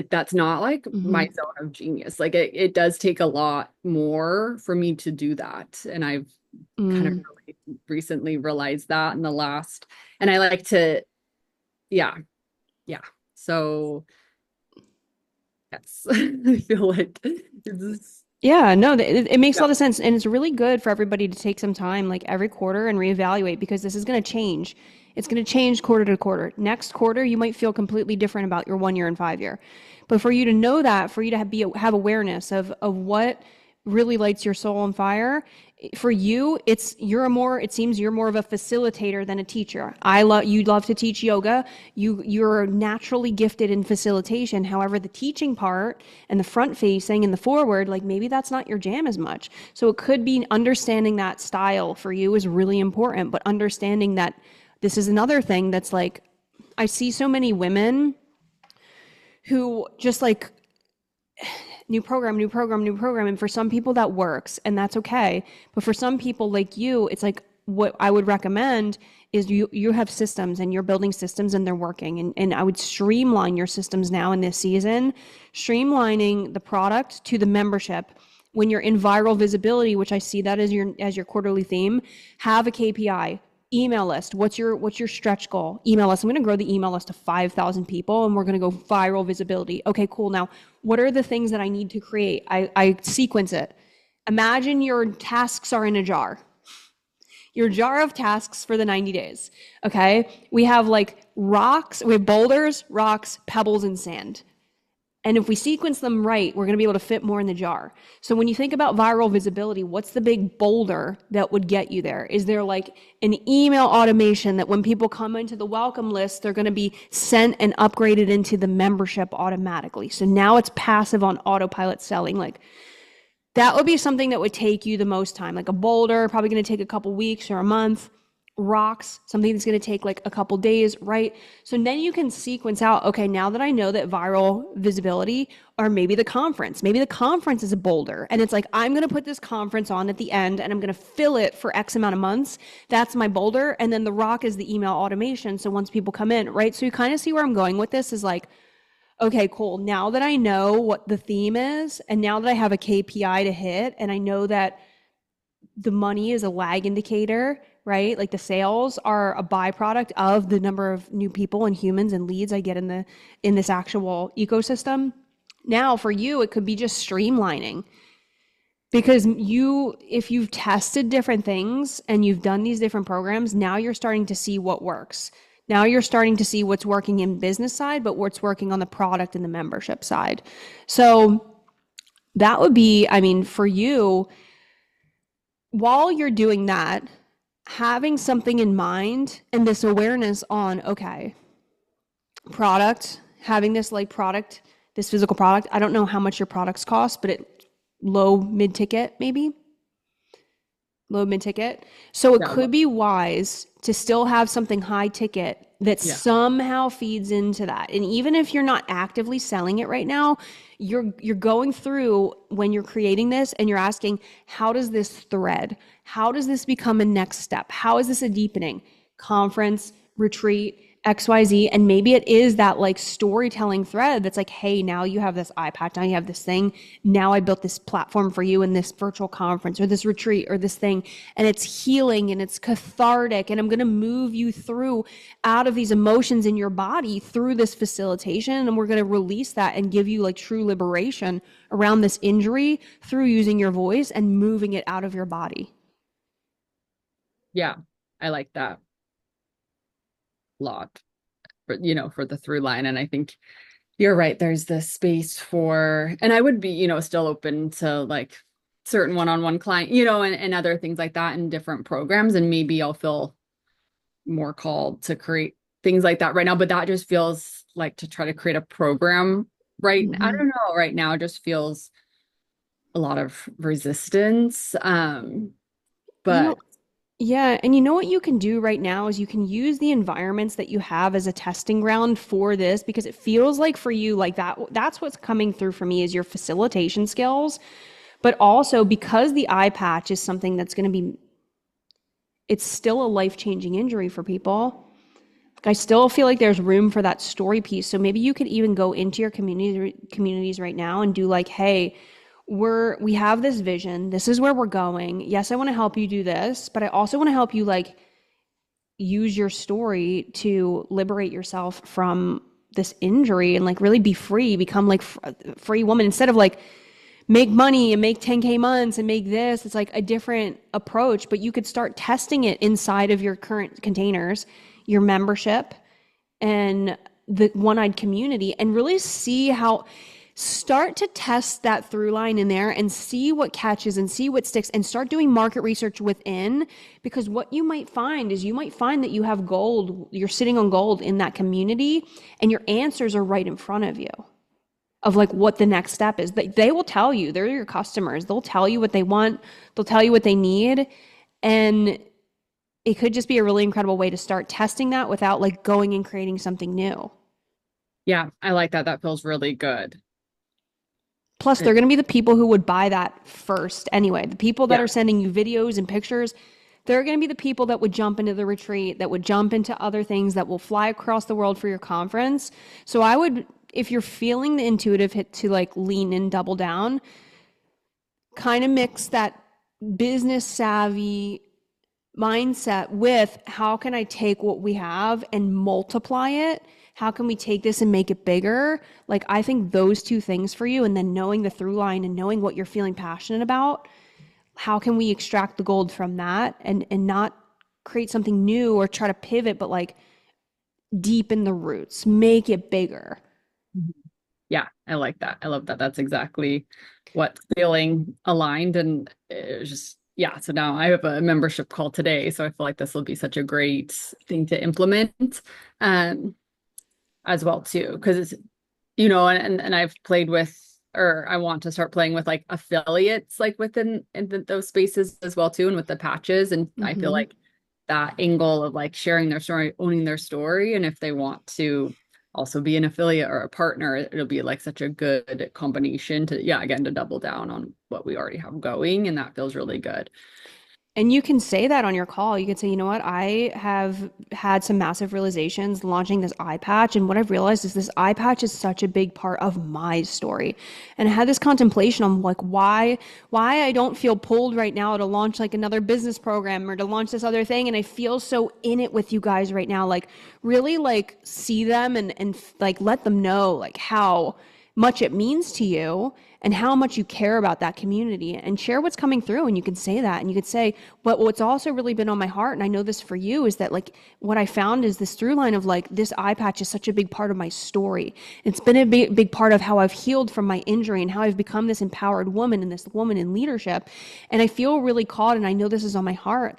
that's not like my Mm-hmm. zone of genius. Like it does take a lot more for me to do that. And I've kind of Mm. really recently realized that in the last, and I like to, yeah, yeah. So yes, I feel like it's, Yeah, no, it makes a yeah. lot of sense. And it's really good for everybody to take some time, like every quarter, and reevaluate because this is going to change. It's going to change quarter to quarter. Next quarter, you might feel completely different about your 1 year and 5 year. But for you to know that, for you to have awareness of what really lights your soul on fire, for you, it seems you're more of a facilitator than a teacher. You love to teach yoga. You're naturally gifted in facilitation. However, the teaching part and the front facing and the forward, like maybe that's not your jam as much. So it could be understanding that style for you is really important, but understanding that this is another thing that's like I see so many women who just like new program, new program, new program. And for some people that works and that's okay. But for some people like you, it's like what I would recommend is you have systems and you're building systems and they're working. And I would streamline your systems now in this season, streamlining the product to the membership. When you're in viral visibility, which I see that as your quarterly theme, have a KPI. Email list. What's your stretch goal? Email list. I'm going to grow the email list to 5,000 people and we're going to go viral visibility. Okay, cool. Now, what are the things that I need to create? I sequence it. Imagine your tasks are in a jar. Your jar of tasks for the 90 days. Okay? We have like rocks, we have boulders, rocks, pebbles, and sand. And if we sequence them right, we're going to be able to fit more in the jar. So when you think about viral visibility, what's the big boulder that would get you there? Is there like an email automation that when people come into the welcome list, they're going to be sent and upgraded into the membership automatically? So now it's passive on autopilot selling. Like that would be something that would take you the most time. Like a boulder, probably going to take a couple weeks or a month. Rocks, something that's going to take like a couple days, right? So then you can sequence out, okay, now that I know that viral visibility, or maybe the conference is a boulder. And it's like, I'm going to put this conference on at the end and I'm going to fill it for X amount of months. That's my boulder. And then the rock is the email automation. So once people come in, right? So you kind of see where I'm going with this is like, okay, cool. Now that I know what the theme is, and now that I have a KPI to hit, and I know that the money is a lag indicator, right? Like the sales are a byproduct of the number of new people and humans and leads I get in this actual ecosystem. Now for you, it could be just streamlining because if you've tested different things and you've done these different programs, now you're starting to see what works. Now you're starting to see what's working in business side, but what's working on the product and the membership side. So that would be, I mean, for you, while you're doing that, having something in mind and this awareness on, okay, product, having this like product, this physical product. I don't know how much your products cost, but it low mid ticket, maybe low mid ticket. So it Yeah. could be wise to still have something high ticket that Yeah. somehow feeds into that. And even if you're not actively selling it right now, you're going through when you're creating this and you're asking, how does this thread? How does this become a next step? How is this a deepening? Conference, retreat, XYZ, and maybe it is that like storytelling thread that's like, hey, now you have this iPad, now you have this thing. Now I built this platform for you in this virtual conference or this retreat or this thing, and it's healing and it's cathartic, and I'm going to move you through out of these emotions in your body through this facilitation, and we're going to release that and give you like true liberation around this injury through using your voice and moving it out of your body. Yeah. I like that a lot. For the through line. And I think you're right. There's this space for, and I would be, still open to like certain one-on-one client, and other things like that in different programs. And maybe I'll feel more called to create things like that right now. But that just feels like to try to create a program right. I don't know. Right now, it just feels a lot of resistance. But Yeah, and you know what you can do right now is you can use the environments that you have as a testing ground for this because it feels like for you like that's what's coming through for me is your facilitation skills, but also because the eye patch is something that's going to be it's still a life-changing injury for people. I still feel like there's room for that story piece. So maybe you could even go into your communities right now and do like, hey, we have this vision. This is where we're going. Yes, I want to help you do this, but I also want to help you like use your story to liberate yourself from this injury and like really be free, become like free woman instead of like make money and make 10K months and make this. It's like a different approach, but you could start testing it inside of your current containers, your membership, and the one-eyed community, and really see how start to test that through line in there and see what catches and see what sticks and start doing market research within, because what you might find is you might find that you have gold, you're sitting on gold in that community and your answers are right in front of you of like what the next step is. They will tell you, they're your customers. They'll tell you what they want. They'll tell you what they need. And it could just be a really incredible way to start testing that without like going and creating something new. yeah, I like that. That feels really good. Plus, they're going to be the people who would buy that first anyway. The people that Yeah. are sending you videos and pictures, they're going to be the people that would jump into the retreat, that would jump into other things, that will fly across the world for your conference. So I would, if you're feeling the intuitive hit to like lean in, double down, kind of mix that business savvy mindset with how can I take what we have and multiply it? How can we take this and make it bigger? Like, I think those two things for you, and then knowing the through line and knowing what you're feeling passionate about, how can we extract the gold from that and not create something new or try to pivot, but like deepen the roots, make it bigger. Yeah, I like that. I love that. That's exactly what's feeling aligned. And it was just, yeah. So now I have a membership call today. So I feel like this will be such a great thing to implement as well too. Because it's, and I've played with, or I want to start playing with like affiliates like within those spaces as well too, and with the patches. And I feel like that angle of like sharing their story, owning their story. And if they want to also be an affiliate or a partner, it'll be like such a good combination to, yeah, again, to double down on what we already have going. And that feels really good. And you can say that on your call. You can say, you know what, I have had some massive realizations launching this eye patch. And what I've realized is this eye patch is such a big part of my story. And I had this contemplation on like why I don't feel pulled right now to launch like another business program or to launch this other thing. And I feel so in it with you guys right now. Like really like see them and like let them know like how much it means to you and how much you care about that community and share what's coming through. And you can say that, and you could say, but what's also really been on my heart, and I know this for you, is that like what I found is this through line of like this eye patch is such a big part of my story. It's been a big part of how I've healed from my injury and how I've become this empowered woman and this woman in leadership. And I feel really called, and I know this is on my heart.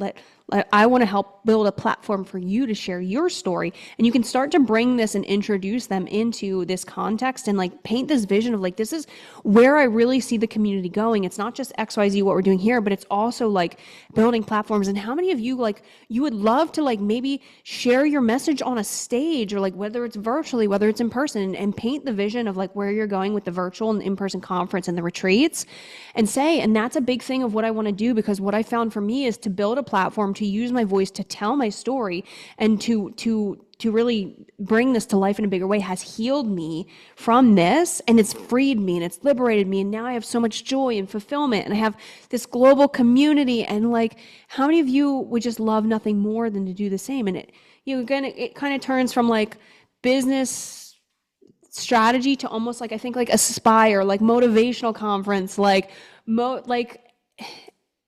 I want to help build a platform for you to share your story. And you can start to bring this and introduce them into this context and like paint this vision of like, this is where I really see the community going. It's not just XYZ, what we're doing here, but it's also like building platforms. And how many of you, like, you would love to like maybe share your message on a stage or like whether it's virtually, whether it's in person, and paint the vision of like where you're going with the virtual and in-person conference and the retreats and say, and that's a big thing of what I want to do, because what I found for me is to build a platform to use my voice to tell my story and to really bring this to life in a bigger way has healed me from this, and it's freed me and it's liberated me, and now I have so much joy and fulfillment, and I have this global community. And like, how many of you would just love nothing more than to do the same? And it kind of turns from like business strategy to almost like, I think like aspire, like motivational conference,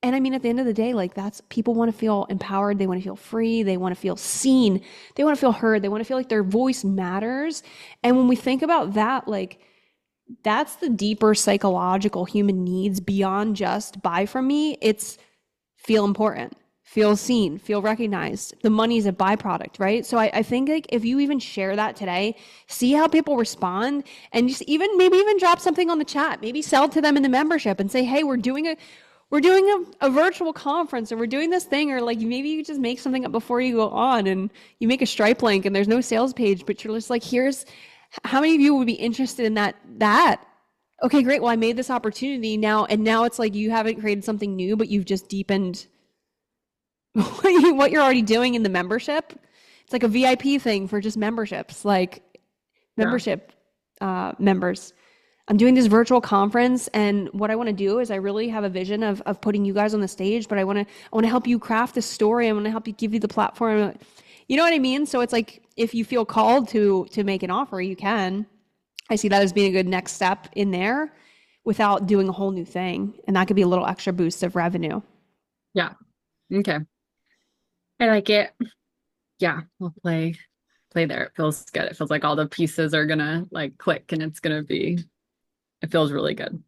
and I mean, at the end of the day, like that's, people want to feel empowered. They want to feel free. They want to feel seen. They want to feel heard. They want to feel like their voice matters. And when we think about that, like that's the deeper psychological human needs beyond just buy from me. It's feel important, feel seen, feel recognized. The money's a byproduct, right? So I think like if you even share that today, see how people respond, and just maybe even drop something on the chat, maybe sell to them in the membership and say, hey, we're doing a virtual conference, or we're doing this thing, or like maybe you just make something up before you go on and you make a Stripe link and there's no sales page, but you're just like, here's how many of you would be interested in that. Okay, great. Well, I made this opportunity now, and now it's like you haven't created something new, but you've just deepened what you're already doing in the membership. It's like a VIP thing for just memberships, like membership members. I'm doing this virtual conference, and what I want to do is I really have a vision of putting you guys on the stage, but I want to help you craft the story. I want to help you, give you the platform. You know what I mean? So it's like, if you feel called to make an offer, you can. I see that as being a good next step in there without doing a whole new thing. And that could be a little extra boost of revenue. Yeah. Okay. I like it. Yeah, we'll play there. It feels good. It feels like all the pieces are gonna like click, and it feels really good.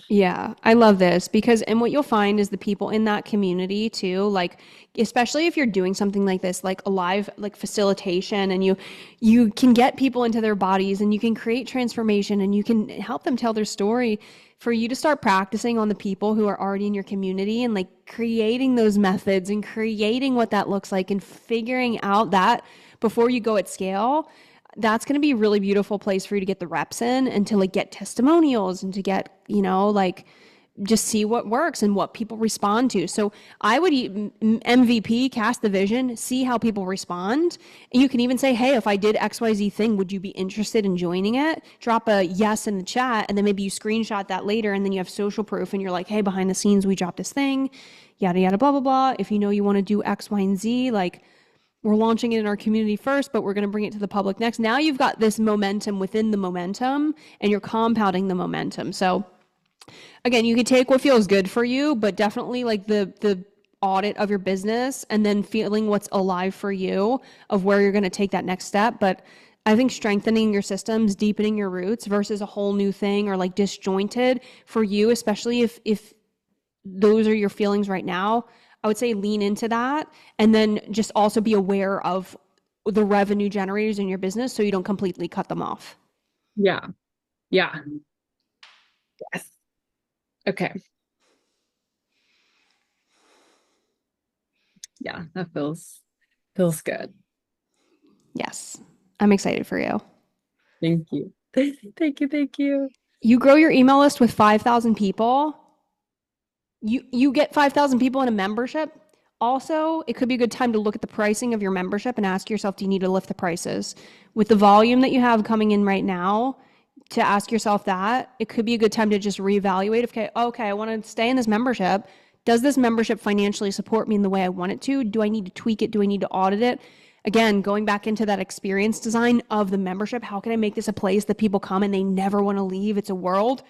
Yeah, I love this because, and what you'll find is the people in that community too, like, especially if you're doing something like this, like a live, like facilitation, and you can get people into their bodies and you can create transformation and you can help them tell their story, for you to start practicing on the people who are already in your community and like creating those methods and creating what that looks like and figuring out that before you go at scale. That's going to be a really beautiful place for you to get the reps in and to like get testimonials and to get, like just see what works and what people respond to. So I would MVP, cast the vision, see how people respond. And you can even say, hey, if I did XYZ thing, would you be interested in joining it? Drop a yes in the chat, and then maybe you screenshot that later, and then you have social proof and you're like, hey, behind the scenes, we dropped this thing, yada, yada, blah, blah, blah. If you know you want to do X, Y, and Z, like, we're launching it in our community first, but we're going to bring it to the public next. Now you've got this momentum within the momentum, and you're compounding the momentum. So again, you can take what feels good for you, but definitely like the audit of your business and then feeling what's alive for you of where you're going to take that next step. But I think strengthening your systems, deepening your roots versus a whole new thing or like disjointed for you, especially if those are your feelings right now, I would say lean into that, and then just also be aware of the revenue generators in your business so you don't completely cut them off. Yeah. Yeah. Yes. Okay. Yeah, that feels good. Yes. I'm excited for you. Thank you. Thank you. You grow your email list with 5,000 people. You get 5,000 people in a membership. Also, it could be a good time to look at the pricing of your membership and ask yourself, do you need to lift the prices? With the volume that you have coming in right now, to ask yourself that, it could be a good time to just reevaluate. Okay, I want to stay in this membership. Does this membership financially support me in the way I want it to? Do I need to tweak it? Do I need to audit it? Again, going back into that experience design of the membership, how can I make this a place that people come and they never want to leave? It's a world.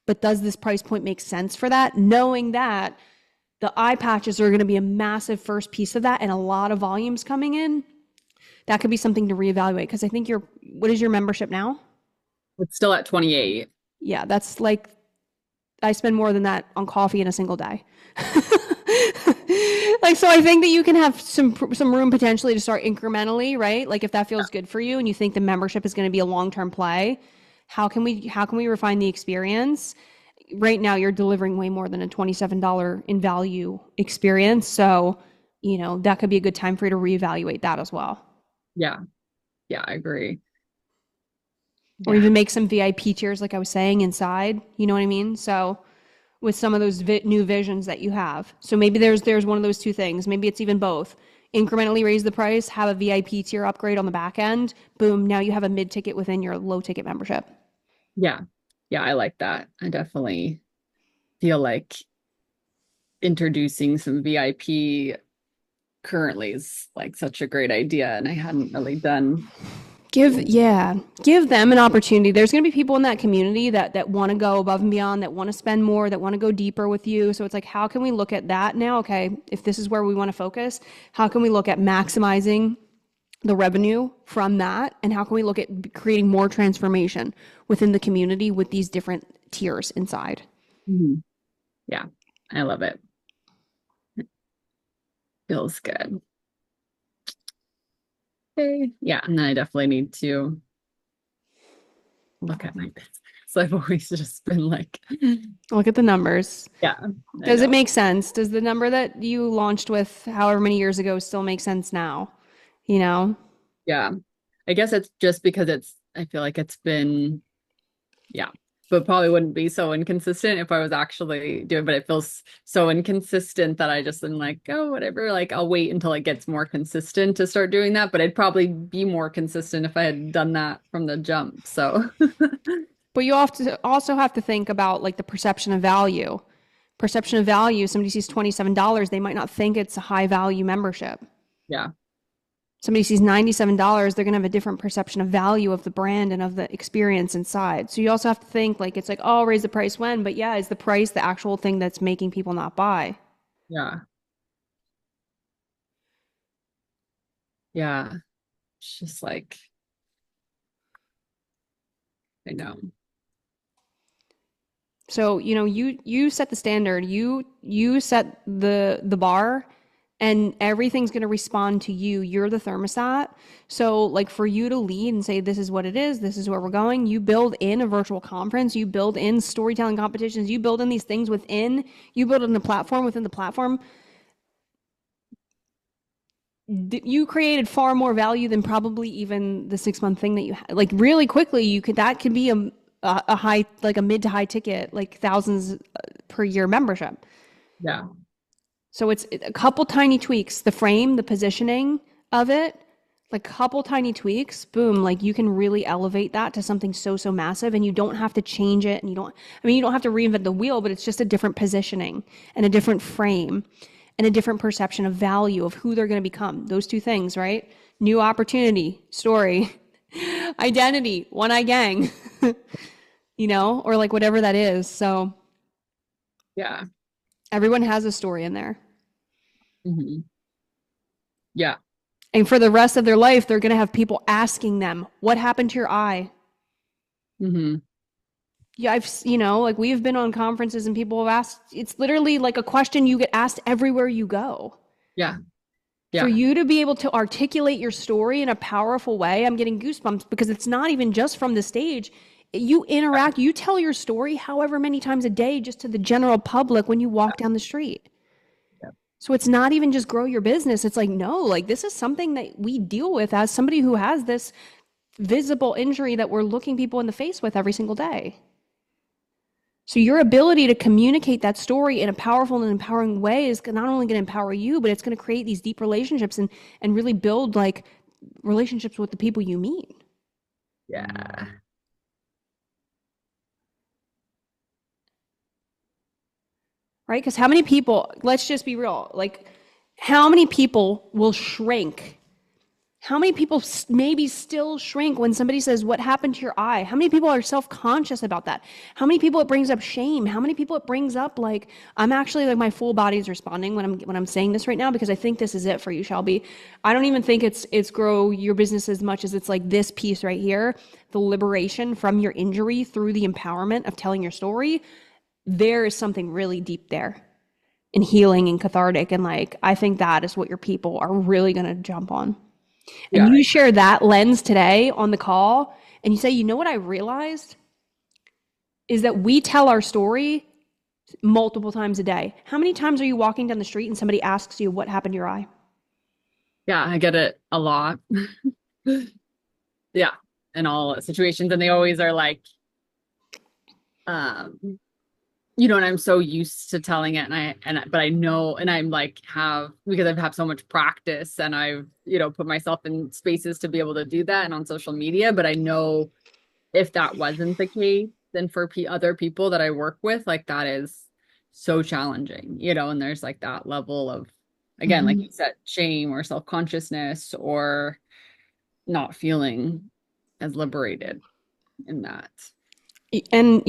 But does this price point make sense for that? Knowing that the eye patches are going to be a massive first piece of that and a lot of volumes coming in, that could be something to reevaluate. Because I think what is your membership now? It's still at 28. Yeah, that's like, I spend more than that on coffee in a single day. Like, so I think that you can have some room potentially to start incrementally, right? Like if that feels good for you and you think the membership is going to be a long-term play, how can we refine the experience? Right now you're delivering way more than a $27 in value experience. So, that could be a good time for you to reevaluate that as well. Yeah. Yeah, I agree. Or Yeah. even make some VIP tiers, like I was saying, inside. You know what I mean? So with some of those new visions that you have. So maybe there's one of those two things. Maybe it's even both. Incrementally raise the price, have a VIP tier upgrade on the back end. Boom, now you have a mid-ticket within your low-ticket membership. Yeah. Yeah, I like that. I definitely feel like introducing some VIP currently is like such a great idea, and I hadn't really done. Give them an opportunity. There's going to be people in that community that want to go above and beyond, that want to spend more, that want to go deeper with you. So it's like, how can we look at that now? Okay, if this is where we want to focus, how can we look at maximizing the revenue from that? And how can we look at creating more transformation within the community with these different tiers inside? Mhm. Yeah, I love it. Feels good. Okay. Yeah, and then I definitely need to look at my business. I've always just been like, Look at the numbers. yeah. Does it make sense? Does the number that you launched with however many years ago still make sense now? Yeah. I guess it's just because I feel like it's been, yeah, but probably wouldn't be so inconsistent if I was actually doing, but it feels so inconsistent that I just am like, oh, whatever, like I'll wait until it gets more consistent to start doing that. But I'd probably be more consistent if I had done that from the jump. So But you also have to think about like the perception of value. Perception of value, somebody sees $27, they might not think it's a high value membership. yeah. Somebody sees $97, they're going to have a different perception of value of the brand and of the experience inside. So you also have to think like, it's like, oh, I'll raise the price when, but yeah, is the price the actual thing that's making people not buy? Yeah. Yeah. It's just like, I know. So, you set the standard, you set the bar, and everything's going to respond to you. You're the thermostat. So like for you to lead and say, this is what it is, this is where we're going, you build in a virtual conference, you build in storytelling competitions, you build in these things you build in the platform within the platform. You created far more value than probably even the 6-month thing that you had. Like really quickly, that could be a high, like a mid to high ticket, like thousands per year membership. Yeah. So it's a couple tiny tweaks, the frame, the positioning of it, like couple tiny tweaks, boom, like you can really elevate that to something so massive, and you don't have to change it. And you don't have to reinvent the wheel, but it's just a different positioning and a different frame and a different perception of value of who they're going to become. Those two things, right? New opportunity, story, identity, one eye gang, or like whatever that is. So Yeah. everyone has a story in there. Mm-hmm. Yeah. And for the rest of their life, they're going to have people asking them, what happened to your eye? Mm-hmm. Yeah, like we've been on conferences and people have asked, it's literally like a question you get asked everywhere you go. Yeah. Yeah. For you to be able to articulate your story in a powerful way, I'm getting goosebumps because it's not even just from the stage. You interact, you tell your story however many times a day just to the general public when you walk down the street. Yeah. So it's not even just grow your business. It's like, no, like this is something that we deal with as somebody who has this visible injury that we're looking people in the face with every single day. So your ability to communicate that story in a powerful and empowering way is not only going to empower you, but it's going to create these deep relationships and really build like relationships with the people you meet. Yeah. Right? Because how many people, let's just be real, like how many people will shrink? How many people maybe still shrink when somebody says, "What happened to your eye?" How many people are self-conscious about that? How many people it brings up shame? How many people it brings up like I'm actually like my full body's responding when I'm saying this right now because I think this is it for you, Shelby. I don't even think it's grow your business as much as it's like this piece right here, the liberation from your injury through the empowerment of telling your story. There is something really deep there and healing and cathartic. And like, I think that is what your people are really going to jump on. And Yeah. you share that lens today on the call and you say, you know what I realized is that we tell our story multiple times a day. How many times are you walking down the street and somebody asks you what happened to your eye? Yeah, I get it a lot. Yeah, in all situations. And they always are like, um, and I'm so used to telling it but I know, and I'm like because I've had so much practice and I've, put myself in spaces to be able to do that and on social media, but I know if that wasn't the case, then for other people that I work with, like that is so challenging, and there's like that level of, again, like you said, shame or self-consciousness or not feeling as liberated in that. And,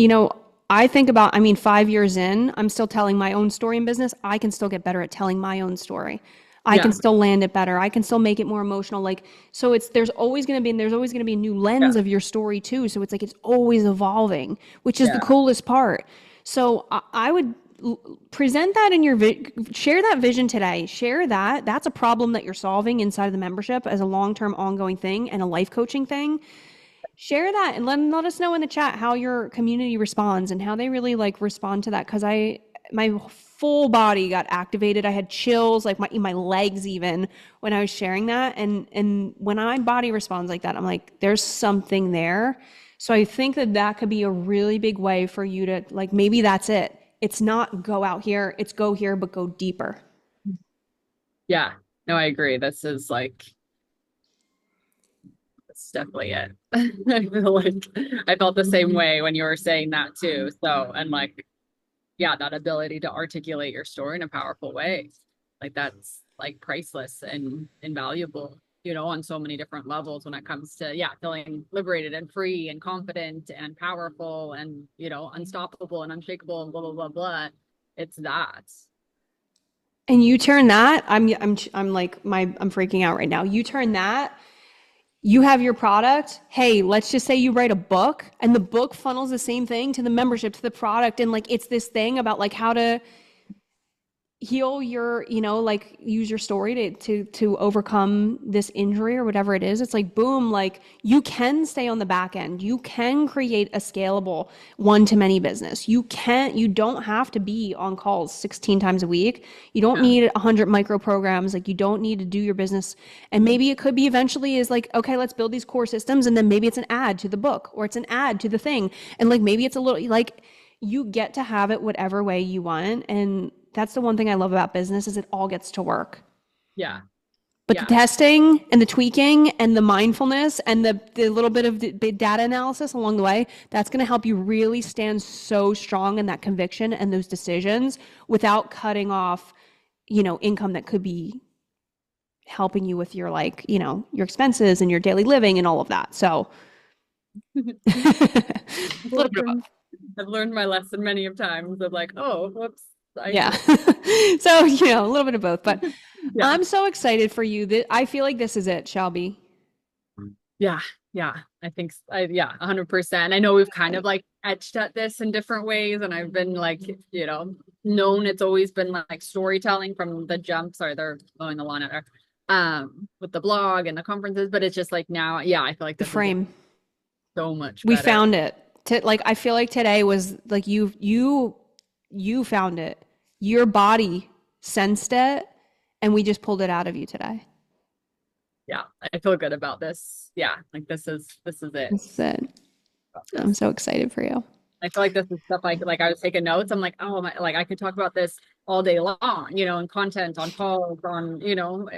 I think about, 5 years in, I'm still telling my own story in business. I can still get better at telling my own story. I can Yeah. still land it better. I can still make it more emotional. Like, so there's always going to be a new Yeah. lens of your story too. So it's like, it's always evolving, which is the Yeah. coolest part. So I would present that in share that vision today. Share that. That's a problem that you're solving inside of the membership as a long-term ongoing thing and a life coaching thing. Share that and let us know in the chat how your community responds and how they really like respond to that. Cause my full body got activated. I had chills, like my legs even when I was sharing that. And when my body responds like that, I'm like, there's something there. So I think that could be a really big way for you to like, maybe that's it. It's not go out here, it's go here, but go deeper. Yeah. No, I agree. This is like, that's definitely it. I feel like I felt the same way when you were saying that too. So, and like, yeah, that ability to articulate your story in a powerful way, like that's like priceless and invaluable, on so many different levels when it comes to, yeah, feeling liberated and free and confident and powerful and, unstoppable and unshakable and blah, blah, blah, blah. It's that. And you turn that, I'm like I'm freaking out right now. You turn that, you have your product. Hey, let's just say you write a book and the book funnels the same thing to the membership, to the product. And like, it's this thing about like how to heal your, like use your story to overcome this injury or whatever it is. It's like boom, like you can stay on the back end. You can create a scalable one-to-many business. You don't have to be on calls 16 times a week. You don't need 100 micro programs. Like you don't need to do your business. And maybe it could be eventually is like, okay, let's build these core systems and then maybe it's an ad to the book or it's an ad to the thing. And like maybe it's a little like you get to have it whatever way you want. And that's the one thing I love about business is it all gets to work. Yeah. But the testing and the tweaking and the mindfulness and the little bit of the data analysis along the way, that's going to help you really stand so strong in that conviction and those decisions without cutting off, income that could be helping you with your like, your expenses and your daily living and all of that. So a little bit of I've learned my lesson many of times of like, oh, whoops. yeah. So, a little bit of both, but Yeah. I'm so excited for you that I feel like this is it, Shelby. Yeah. Yeah. I think, 100%. I know we've kind of like etched at this in different ways. And I've been like, known it's always been like storytelling from the jump. Sorry, they're mowing the lawn out there. With the blog and the conferences, but it's just like now, yeah, I feel like The this is frame. so much We better. found it. Like I feel like today was like you found it. Your body sensed it and we just pulled it out of you today. Yeah, I feel good about this. Yeah, like this is it. That's it. I'm so excited for you. I feel like this is stuff like I was taking notes. I'm like, oh my, like I could talk about this all day long, in content, on calls, on,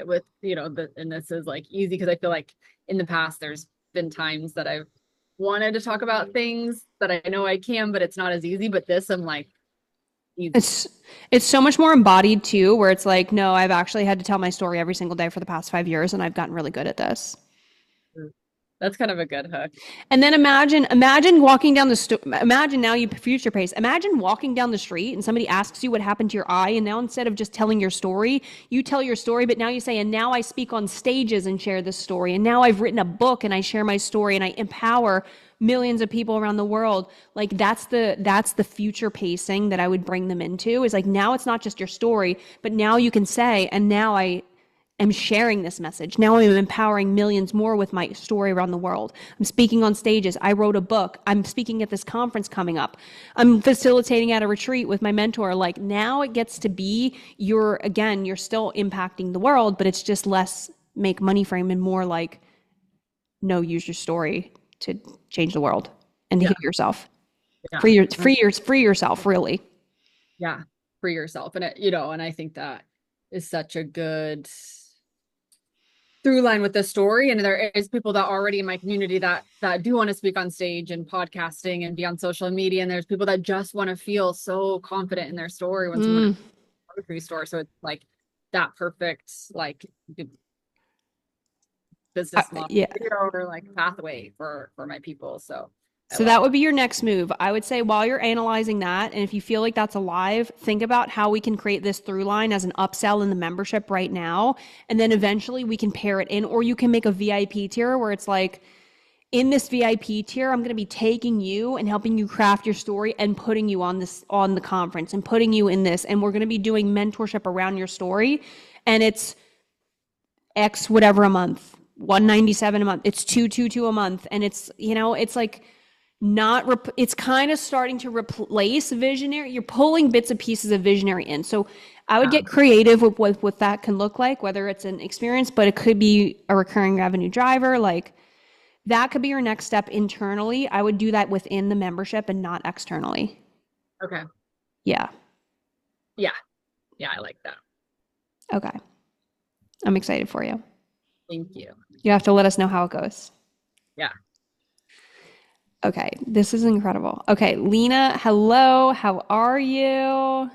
with, and this is like easy because I feel like in the past there's been times that I've wanted to talk about things that I know I can, but it's not as easy. But this, I'm like, easy. It's so much more embodied too, where it's like, no, I've actually had to tell my story every single day for the past 5 years, and I've gotten really good at this. That's kind of a good hook. And then imagine walking down imagine now you future pace. Imagine walking down the street and somebody asks you what happened to your eye, and now instead of just telling your story, you tell your story, but now you say, and now I speak on stages and share this story, and now I've written a book and I share my story and I empower millions of people around the world. Like that's the future pacing that I would bring them into, is like, now it's not just your story, but now you can say, and now I am sharing this message. Now I'm empowering millions more with my story around the world. I'm speaking on stages. I wrote a book. I'm speaking at this conference coming up. I'm facilitating at a retreat with my mentor. Like, now it gets to be you're still impacting the world, but it's just less make money frame and more like, no, use your story to change the world and to heal yourself. Yeah. Free yourself, really. Yeah. Free yourself. And and I think that is such a good through line with the story. And there is people that already in my community that do want to speak on stage and podcasting and be on social media. And there's people that just want to feel so confident in their story when someone at a grocery store. So it's like that perfect, like business model or like pathway for my people. So that would be your next move. I would say while you're analyzing that, and if you feel like that's alive, think about how we can create this through line as an upsell in the membership right now. And then eventually we can pair it in, or you can make a VIP tier where it's like, in this VIP tier, I'm going to be taking you and helping you craft your story and putting you on the conference and putting you in this. And we're going to be doing mentorship around your story. And it's X whatever a month, 197 a month. It's 222 a month. And it's, it's like, it's kind of starting to replace visionary. You're pulling bits and pieces of visionary in. So I would get creative with what that can look like, whether it's an experience, but it could be a recurring revenue driver. Like, that could be your next step internally. I would do that within the membership and not externally. Okay. Yeah. Yeah. Yeah. I like that. Okay. I'm excited for you. Thank you. You have to let us know how it goes. Yeah. Okay, this is incredible. Okay, Lena, hello. How are you?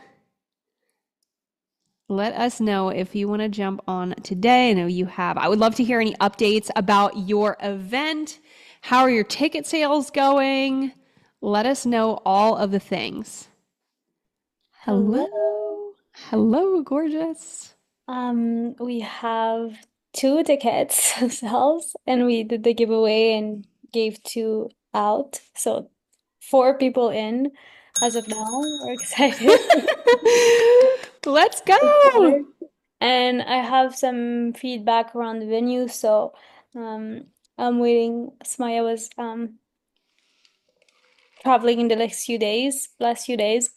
Let us know if you want to jump on today. I know you have. I would love to hear any updates about your event. How are your ticket sales going? Let us know all of the things. Hello. Hello, gorgeous. We have 2 tickets sales, and we did the giveaway and gave 2 out. So 4 people in as of now. We're excited. Let's go. And I have some feedback around the venue, so I'm waiting. Smaya was traveling in the last few days.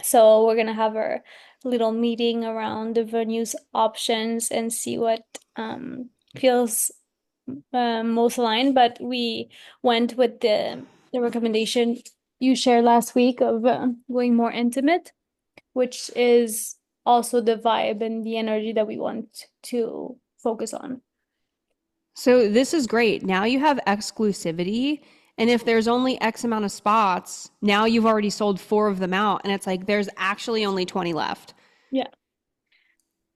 So we're gonna have our little meeting around the venue's options and see what feels most aligned. But we went with the recommendation you shared last week of going more intimate, which is also the vibe and the energy that we want to focus on. So this is great. Now you have exclusivity. And if there's only X amount of spots, now you've already sold 4 of them out. And it's like, there's actually only 20 left. Yeah,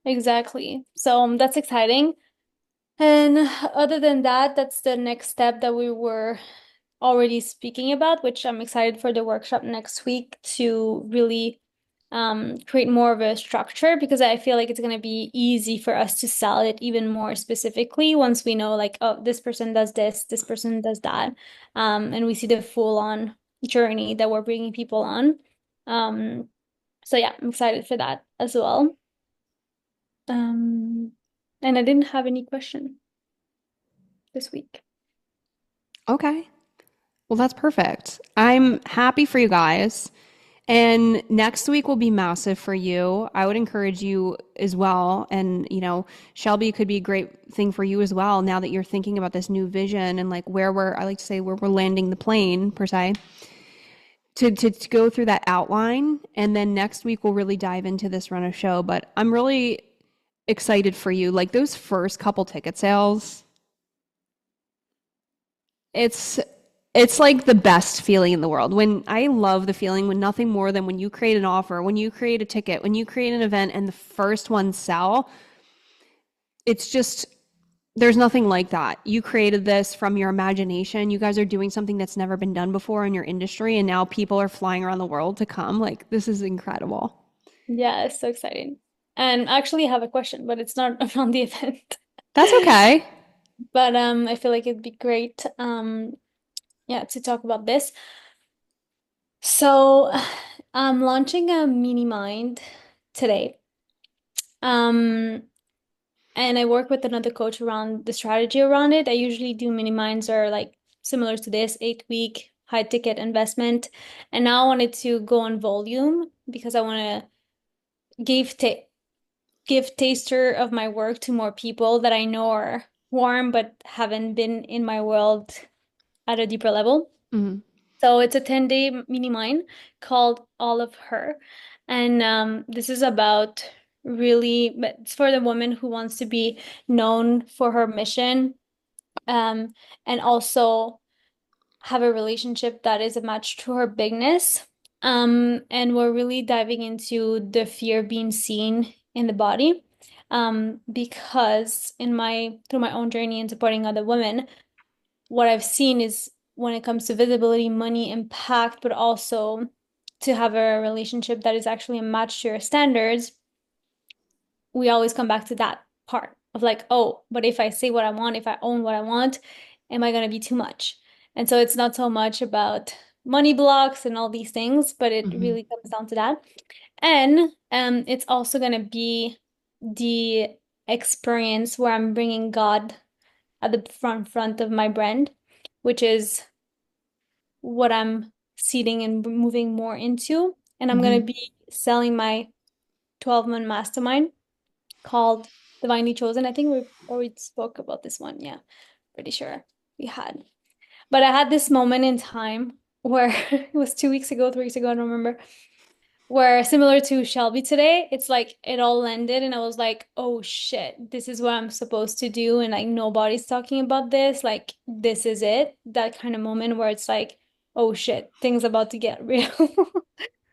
exactly. So that's exciting. And other than that, that's the next step that we were already speaking about, which I'm excited for the workshop next week to really create more of a structure, because I feel like it's going to be easy for us to sell it even more specifically once we know, like, oh, this person does this person does that, and we see the full-on journey that we're bringing people on. So yeah, I'm excited for that as well. And I didn't have any question this week. Okay. Well, that's perfect. I'm happy for you guys. And next week will be massive for you. I would encourage you as well. And, Shelby could be a great thing for you as well, now that you're thinking about this new vision and like I like to say where we're landing the plane per se. to go through that outline, and then next week we'll really dive into this run of show. But I'm really excited for you. Like those first couple ticket sales, it's it's like the best feeling in the world. When I love the feeling when nothing more than when you create an offer, when you create a ticket, when you create an event and the first ones sell, it's just there's nothing like that. You created this from your imagination. You guys are doing something that's never been done before in your industry, and now people are flying around the world to come. Like, this is incredible. Yeah, it's so exciting. And I actually have a question, but it's not around the event. That's okay. But I feel like it'd be great yeah, to talk about this. So I'm launching a mini mind today. Um and I work with another coach around the strategy around it. I usually do mini minds or like similar to this 8 week high ticket investment. And now I wanted to go on volume because I want to give taster of my work to more people that I know are warm but haven't been in my world at a deeper level. Mm-hmm. So it's a 10-day mini mine called All of Her. And this is about really, but it's for the woman who wants to be known for her mission, um, and also have a relationship that is a match to her bigness. And we're really diving into the fear of being seen in the body. Because through my own journey and supporting other women, what I've seen is when it comes to visibility, money, impact, but also to have a relationship that is actually a match to your standards, we always come back to that part of like, oh, but if I say what I want, if I own what I want, am I going to be too much? And so it's not so much about money blocks and all these things, but it Mm-hmm. really comes down to that. And it's also going to be the experience where I'm bringing God at the front of my brand, which is what I'm seeding and moving more into. And I'm going to Mm-hmm. be selling my 12-month mastermind called Divinely Chosen. I think we already spoke about this one. Yeah, pretty sure we had. But I had this moment in time where it was 2 weeks ago, 3 weeks ago, I don't remember, where similar to Shelby today, it's like it all ended and I was like, oh shit, this is what I'm supposed to do. And like nobody's talking about this. Like this is it. That kind of moment where it's like, oh shit, things about to get real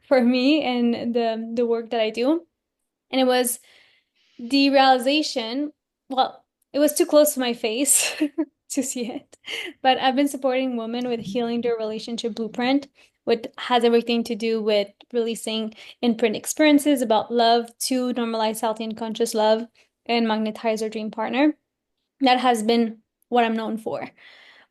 for me and the work that I do. And it was the realization, well, it was too close to my face to see it, but I've been supporting women with healing their relationship blueprint, which has everything to do with releasing imprint experiences about love to normalize healthy and conscious love and magnetize their dream partner. That has been what I'm known for.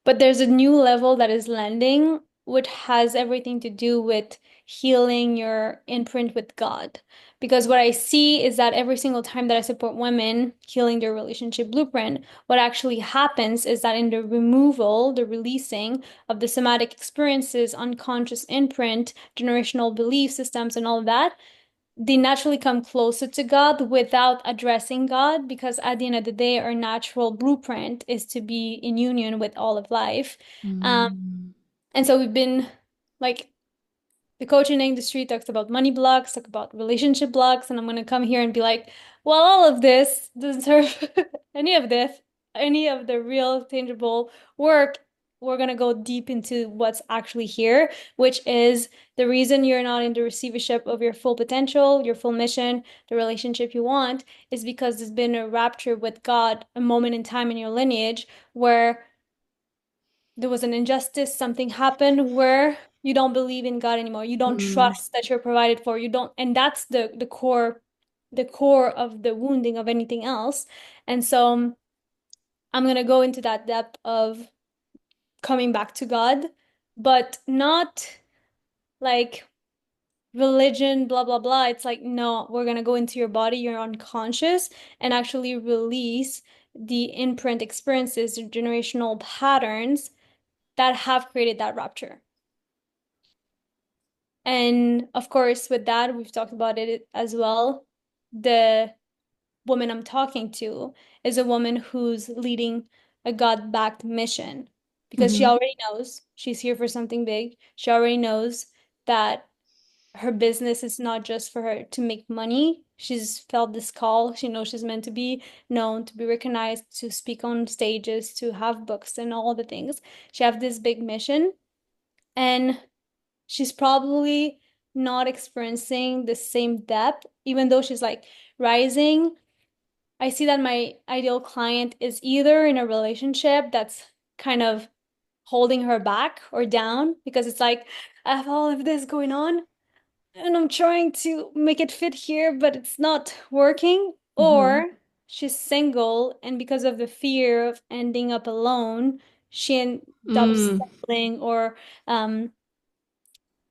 But there's a new level that is landing, which has everything to do with healing your imprint with God. Because what I see is that every single time that I support women healing their relationship blueprint, what actually happens is that in the removal, the releasing of the somatic experiences, unconscious imprint, generational belief systems, and all of that, they naturally come closer to God without addressing God, because at the end of the day, our natural blueprint is to be in union with all of life. Um, Mm-hmm. and so we've been like the coaching industry talks about money blocks, talk about relationship blocks, and I'm gonna come here and be like, well, all of this doesn't serve any of this, any of the real tangible work. We're gonna go deep into what's actually here, which is the reason you're not in the receivership of your full potential, your full mission, the relationship you want, is because there's been a rupture with God, a moment in time in your lineage where there was an injustice, something happened where you don't believe in God anymore. You don't Mm-hmm. trust that you're provided for. You don't, and that's the core of the wounding of anything else. And so I'm gonna go into that depth of coming back to God, but not like religion, blah, blah, blah. It's like, no, we're gonna go into your body, your unconscious, and actually release the imprint experiences, the generational patterns that have created that rupture. And of course, with that, we've talked about it as well. The woman I'm talking to is a woman who's leading a God-backed mission because she Mm-hmm. already knows she's here for something big. She already knows that her business is not just for her to make money. She's felt this call. She knows she's meant to be known, to be recognized, to speak on stages, to have books and all the things. She has this big mission, and she's probably not experiencing the same depth, even though she's like rising. I see that my ideal client is either in a relationship that's kind of holding her back or down because it's like, I have all of this going on and I'm trying to make it fit here, but it's not working. Or she's single, and because of the fear of ending up alone, she ends up settling or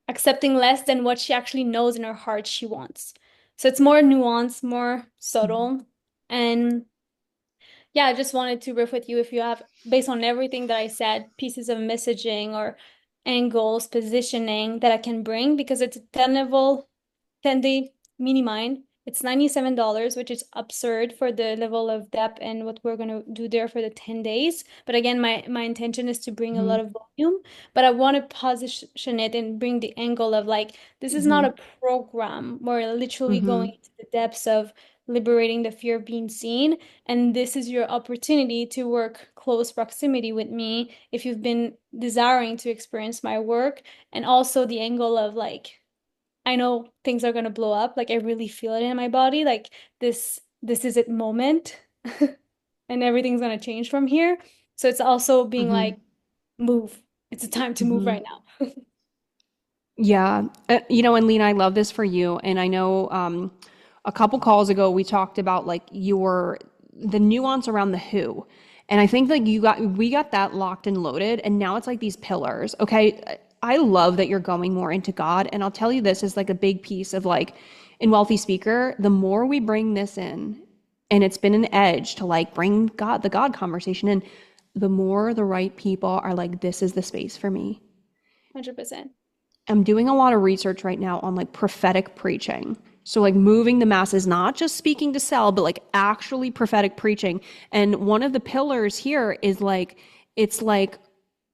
accepting less than what she actually knows in her heart she wants. So it's more nuanced, more subtle. And yeah, I just wanted to riff with you if you have, based on everything that I said, pieces of messaging or angles, positioning that I can bring, because it's a 10-day mini mind. It's $97, which is absurd for the level of depth and what we're going to do there for the 10 days. But again, my intention is to bring a lot of volume, but I want to position it and bring the angle of like, this is not a program. We're literally going into the depths of liberating the fear of being seen. And this is your opportunity to work close proximity with me if you've been desiring to experience my work. And also the angle of like, I know things are gonna blow up. Like I really feel it in my body. Like this is it moment, and everything's gonna change from here. So it's also being like, move. It's a time to move right now. Yeah. And Lena, I love this for you. And I know a couple calls ago, we talked about like the nuance around the who. And I think like we got that locked and loaded. And now it's like these pillars. Okay. I love that you're going more into God. And I'll tell you, this is like a big piece of like in Wealthy Speaker, the more we bring this in, and it's been an edge to like bring the God conversation in, the more the right people are like, this is the space for me. 100%. I'm doing a lot of research right now on like prophetic preaching. So like moving the masses, not just speaking to sell, but like actually prophetic preaching. And one of the pillars here is like, it's like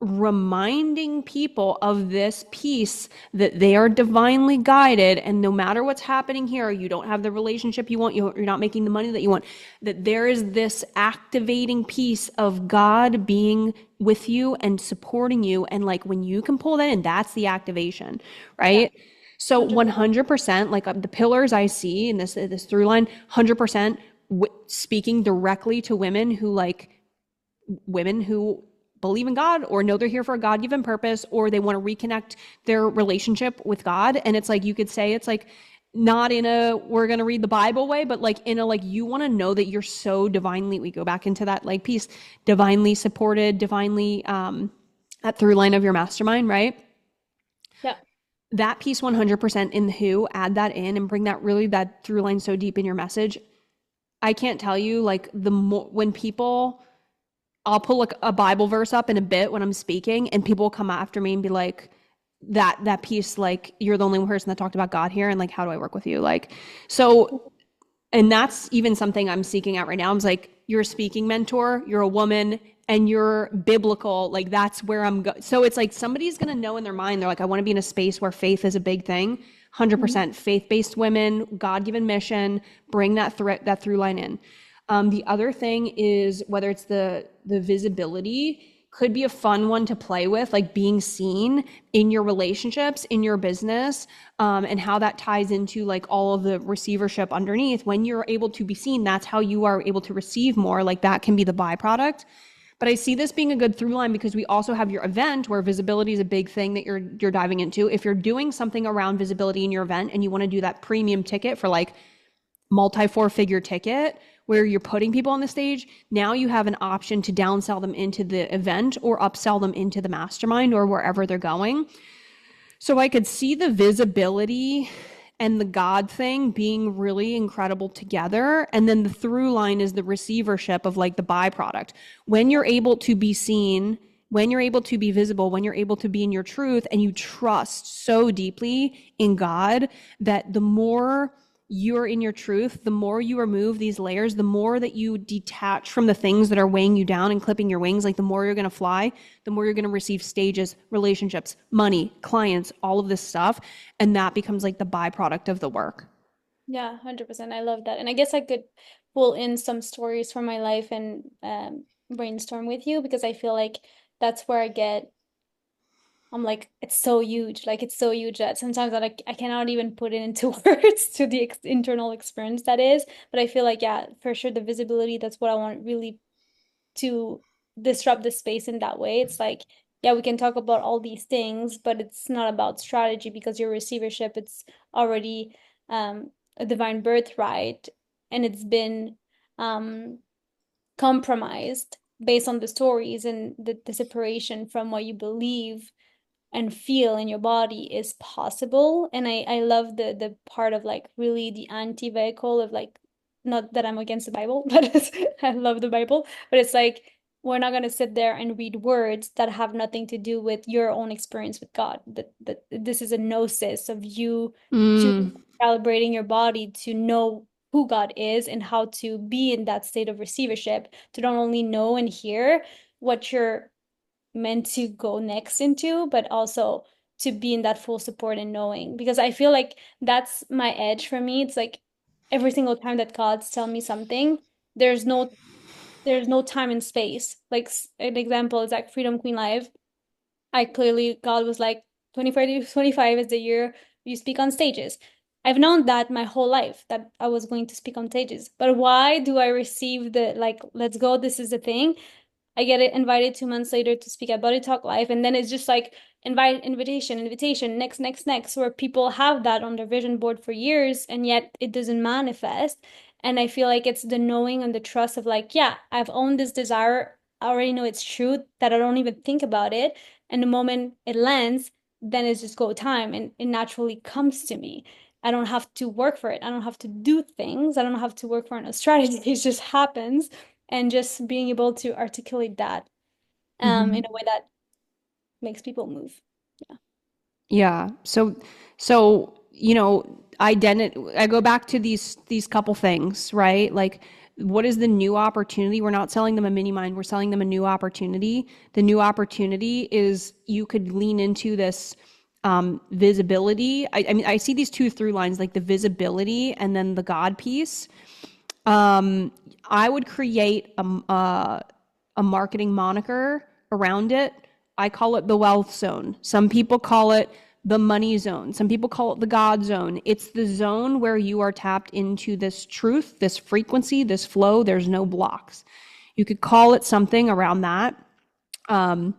reminding people of this piece that they are divinely guided, and no matter what's happening here, you don't have the relationship you want, you're not making the money that you want, that there is this activating piece of God being with you and supporting you. And like when you can pull that in, that's the activation, right? Yeah. So 100%, like the pillars I see in this through line, 100% speaking directly to women who believe in God or know they're here for a God-given purpose, or they want to reconnect their relationship with God. And it's like, you could say it's like not in a, we're going to read the Bible way, but like in a, like, you want to know that you're so divinely, we go back into that like piece, divinely supported, divinely, that through line of your mastermind, right? Yeah. That piece 100% in the who, add that in and bring that through line so deep in your message. I can't tell you, like the more, when people, I'll pull like a Bible verse up in a bit when I'm speaking, and people will come after me and be like, that piece, like, you're the only person that talked about God here, and like, how do I work with you? Like, so, and that's even something I'm seeking out right now. I'm like, you're a speaking mentor, you're a woman, and you're biblical. Like, that's where I'm going. So it's like somebody's going to know in their mind, they're like, I want to be in a space where faith is a big thing. 100% faith-based women, God-given mission, bring that through line in. The other thing is, whether it's the visibility, could be a fun one to play with, like being seen in your relationships, in your business, and how that ties into like all of the receivership underneath. When you're able to be seen, that's how you are able to receive more. Like that can be the byproduct. But I see this being a good through line because we also have your event where visibility is a big thing that you're diving into. If you're doing something around visibility in your event and you want to do that premium ticket for like multi-4-figure ticket where you're putting people on the stage, now you have an option to downsell them into the event or upsell them into the mastermind or wherever they're going. So I could see the visibility and the God thing being really incredible together. And then the through line is the receivership of like the byproduct. When you're able to be seen, when you're able to be visible, when you're able to be in your truth and you trust so deeply in God, that the more you're in your truth, the more you remove these layers, the more that you detach from the things that are weighing you down and clipping your wings, like the more you're going to fly, the more you're going to receive stages, relationships, money, clients, all of this stuff. And that becomes like the byproduct of the work. Yeah, 100%. I love that. And I guess I could pull in some stories from my life and brainstorm with you, because I feel like that's where I'm like, it's so huge. Like, it's so huge that sometimes I cannot even put it into words to the ex internal experience that is. But I feel like, yeah, for sure, the visibility, that's what I want really to disrupt the space in that way. It's like, yeah, we can talk about all these things, but it's not about strategy, because your receivership, it's already a divine birthright, and it's been um, compromised based on the stories and the separation from what you believe and feel in your body is possible. And I love the part of like really the anti-vehicle of like, not that I'm against the Bible, but I love the Bible, but it's like we're not going to sit there and read words that have nothing to do with your own experience with God. That this is a gnosis of you calibrating your body to know who God is and how to be in that state of receivership, to not only know and hear what you're meant to go next into, but also to be in that full support and knowing. Because I feel like that's my edge for me. It's like every single time that God's telling me something, there's no there's no time and space. Like an example is like Freedom Queen Live. I clearly, God was like 25 to 25 is the year you speak on stages. I've known that my whole life, that I was going to speak on stages. But why do I receive the like, let's go, this is the thing? I get it invited 2 months later to speak at Body Talk Live, and then it's just like invitation, next, where people have that on their vision board for years, and yet it doesn't manifest. And I feel like it's the knowing and the trust of like, yeah, I've owned this desire. I already know it's true, that I don't even think about it. And the moment it lands, then it's just go time, and it naturally comes to me. I don't have to work for it. I don't have to do things. I don't have to work for a strategy. It just happens, and just being able to articulate that in a way that makes people move. Yeah. Yeah. So, you know, identity, I go back to these couple things, right? Like, what is the new opportunity? We're not selling them a mini mind, we're selling them a new opportunity. The new opportunity is you could lean into this visibility. I mean, I see these two through lines, like the visibility and then the God piece. I would create a marketing moniker around it. I call it the wealth zone. Some people call it the money zone. Some people call it the God zone. It's the zone where you are tapped into this truth, this frequency, this flow. There's no blocks. You could call it something around that. I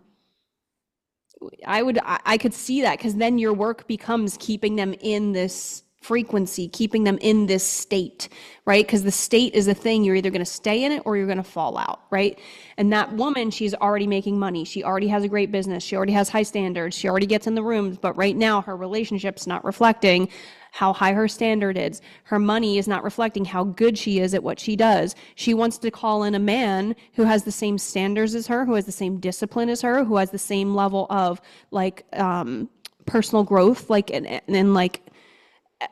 could see that, because then your work becomes keeping them in this frequency, keeping them in this state, right? Because the state is the thing. You're either going to stay in it or you're going to fall out, right? And that woman, she's already making money. She already has a great business. She already has high standards. She already gets in the rooms. But right now, her relationship's not reflecting how high her standard is. Her money is not reflecting how good she is at what she does. She wants to call in a man who has the same standards as her, who has the same discipline as her, who has the same level of like personal growth, like and like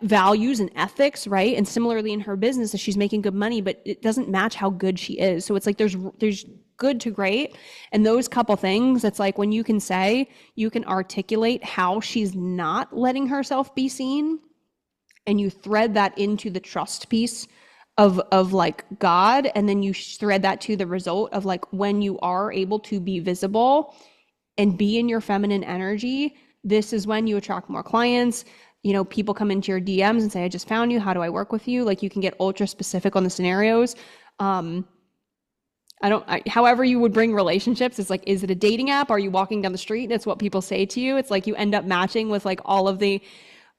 values and ethics, right? And similarly in her business, she's making good money, but it doesn't match how good she is. So it's like there's good to great, and those couple things, it's like when you can say, you can articulate how she's not letting herself be seen, and you thread that into the trust piece of like God, and then you thread that to the result of like when you are able to be visible and be in your feminine energy, this is when you attract more clients. You know, people come into your DMs and say, I just found you. How do I work with you? Like, you can get ultra specific on the scenarios. However you would bring relationships, it's like, is it a dating app? Are you walking down the street? And it's what people say to you. It's like you end up matching with like all of the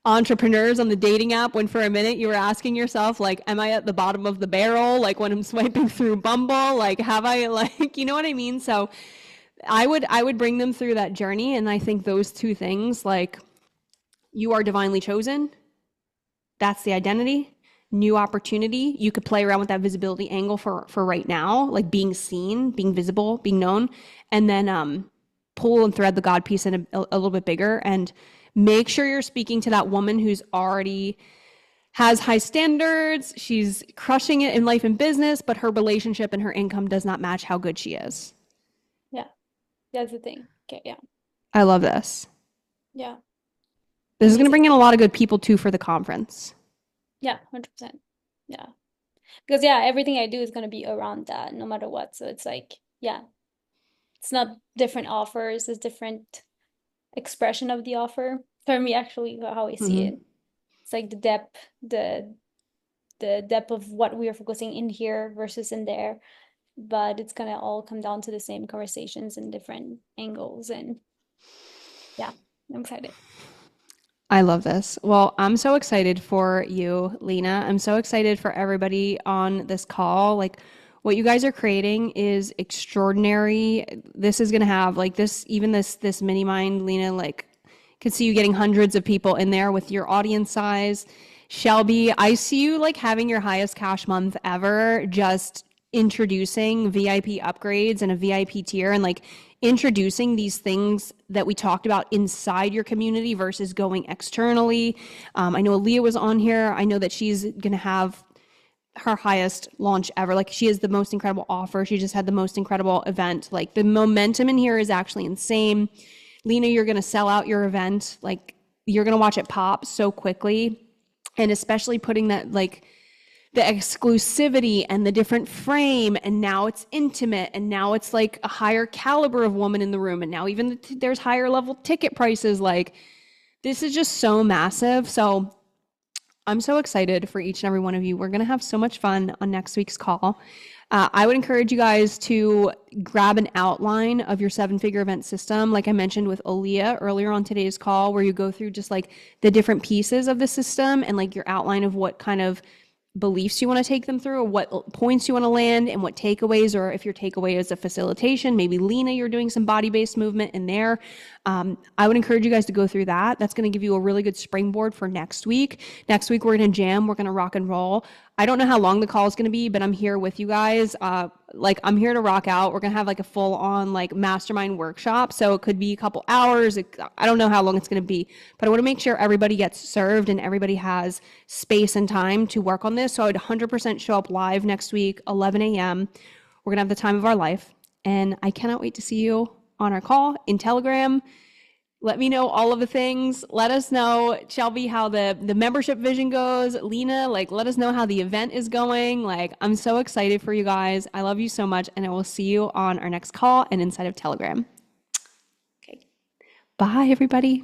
entrepreneurs on the dating app, when for a minute you were asking yourself, like, am I at the bottom of the barrel? Like when I'm swiping through Bumble, like, have I, like, you know what I mean? So I would bring them through that journey. And I think those two things, like, you are divinely chosen. That's the identity. New opportunity. You could play around with that visibility angle for right now, like being seen, being visible, being known, and then pull and thread the God piece in a little bit bigger, and make sure you're speaking to that woman who's already has high standards. She's crushing it in life and business, but her relationship and her income does not match how good she is. Yeah, that's the thing. Okay, yeah, I love this. yeah, This is going to amazing. bring in a lot of good people too for the conference. Yeah, 100%. Yeah. Because yeah, everything I do is gonna be around that no matter what. So it's like, yeah, it's not different offers, it's different expression of the offer. For me, actually, how I see it. It's like the depth of what we are focusing in here versus in there. But it's gonna all come down to the same conversations and different angles. And yeah, I'm excited. I love this. Well, I'm so excited for you, Lena. I'm so excited for everybody on this call. Like, what you guys are creating is extraordinary. This is gonna have like this, even this mini mind, Lena, like could see you getting hundreds of people in there with your audience size. Shelby, I see you like having your highest cash month ever, just introducing VIP upgrades and a VIP tier and like introducing these things that we talked about inside your community versus going externally. I know Aaliyah was on here. I know that she's going to have her highest launch ever. Like she has the most incredible offer. She just had the most incredible event. Like the momentum in here is actually insane. Lena, you're going to sell out your event. Like you're going to watch it pop so quickly. And especially putting that like the exclusivity and the different frame, and now it's intimate, and now it's like a higher caliber of woman in the room, and now even there's higher level ticket prices. Like this is just so massive. So I'm so excited for each and every one of you. We're going to have so much fun on next week's call. I would encourage you guys to grab an outline of your 7-figure event system, like I mentioned with Aaliyah earlier on today's call, where you go through just like the different pieces of the system and like your outline of what kind of beliefs you want to take them through, or what points you want to land, and what takeaways, or if your takeaway is a facilitation, maybe Lena, you're doing some body-based movement in there. I would encourage you guys to go through that. That's going to give you a really good springboard for next week. Next week, we're going to jam. We're going to rock and roll. I don't know how long the call is going to be, but I'm here with you guys. Like I'm here to rock out. We're going to have like a full on like mastermind workshop. So it could be a couple hours. I don't know how long it's going to be, but I want to make sure everybody gets served and everybody has space and time to work on this. So I would 100% show up live next week, 11 a.m. We're going to have the time of our life. And I cannot wait to see you on our call in Telegram. Let me know all of the things. Let us know, Shelby, how the membership vision goes. Lena, like, let us know how the event is going. Like, I'm so excited for you guys. I love you so much, and I will see you on our next call and inside of Telegram. Okay. Bye, everybody.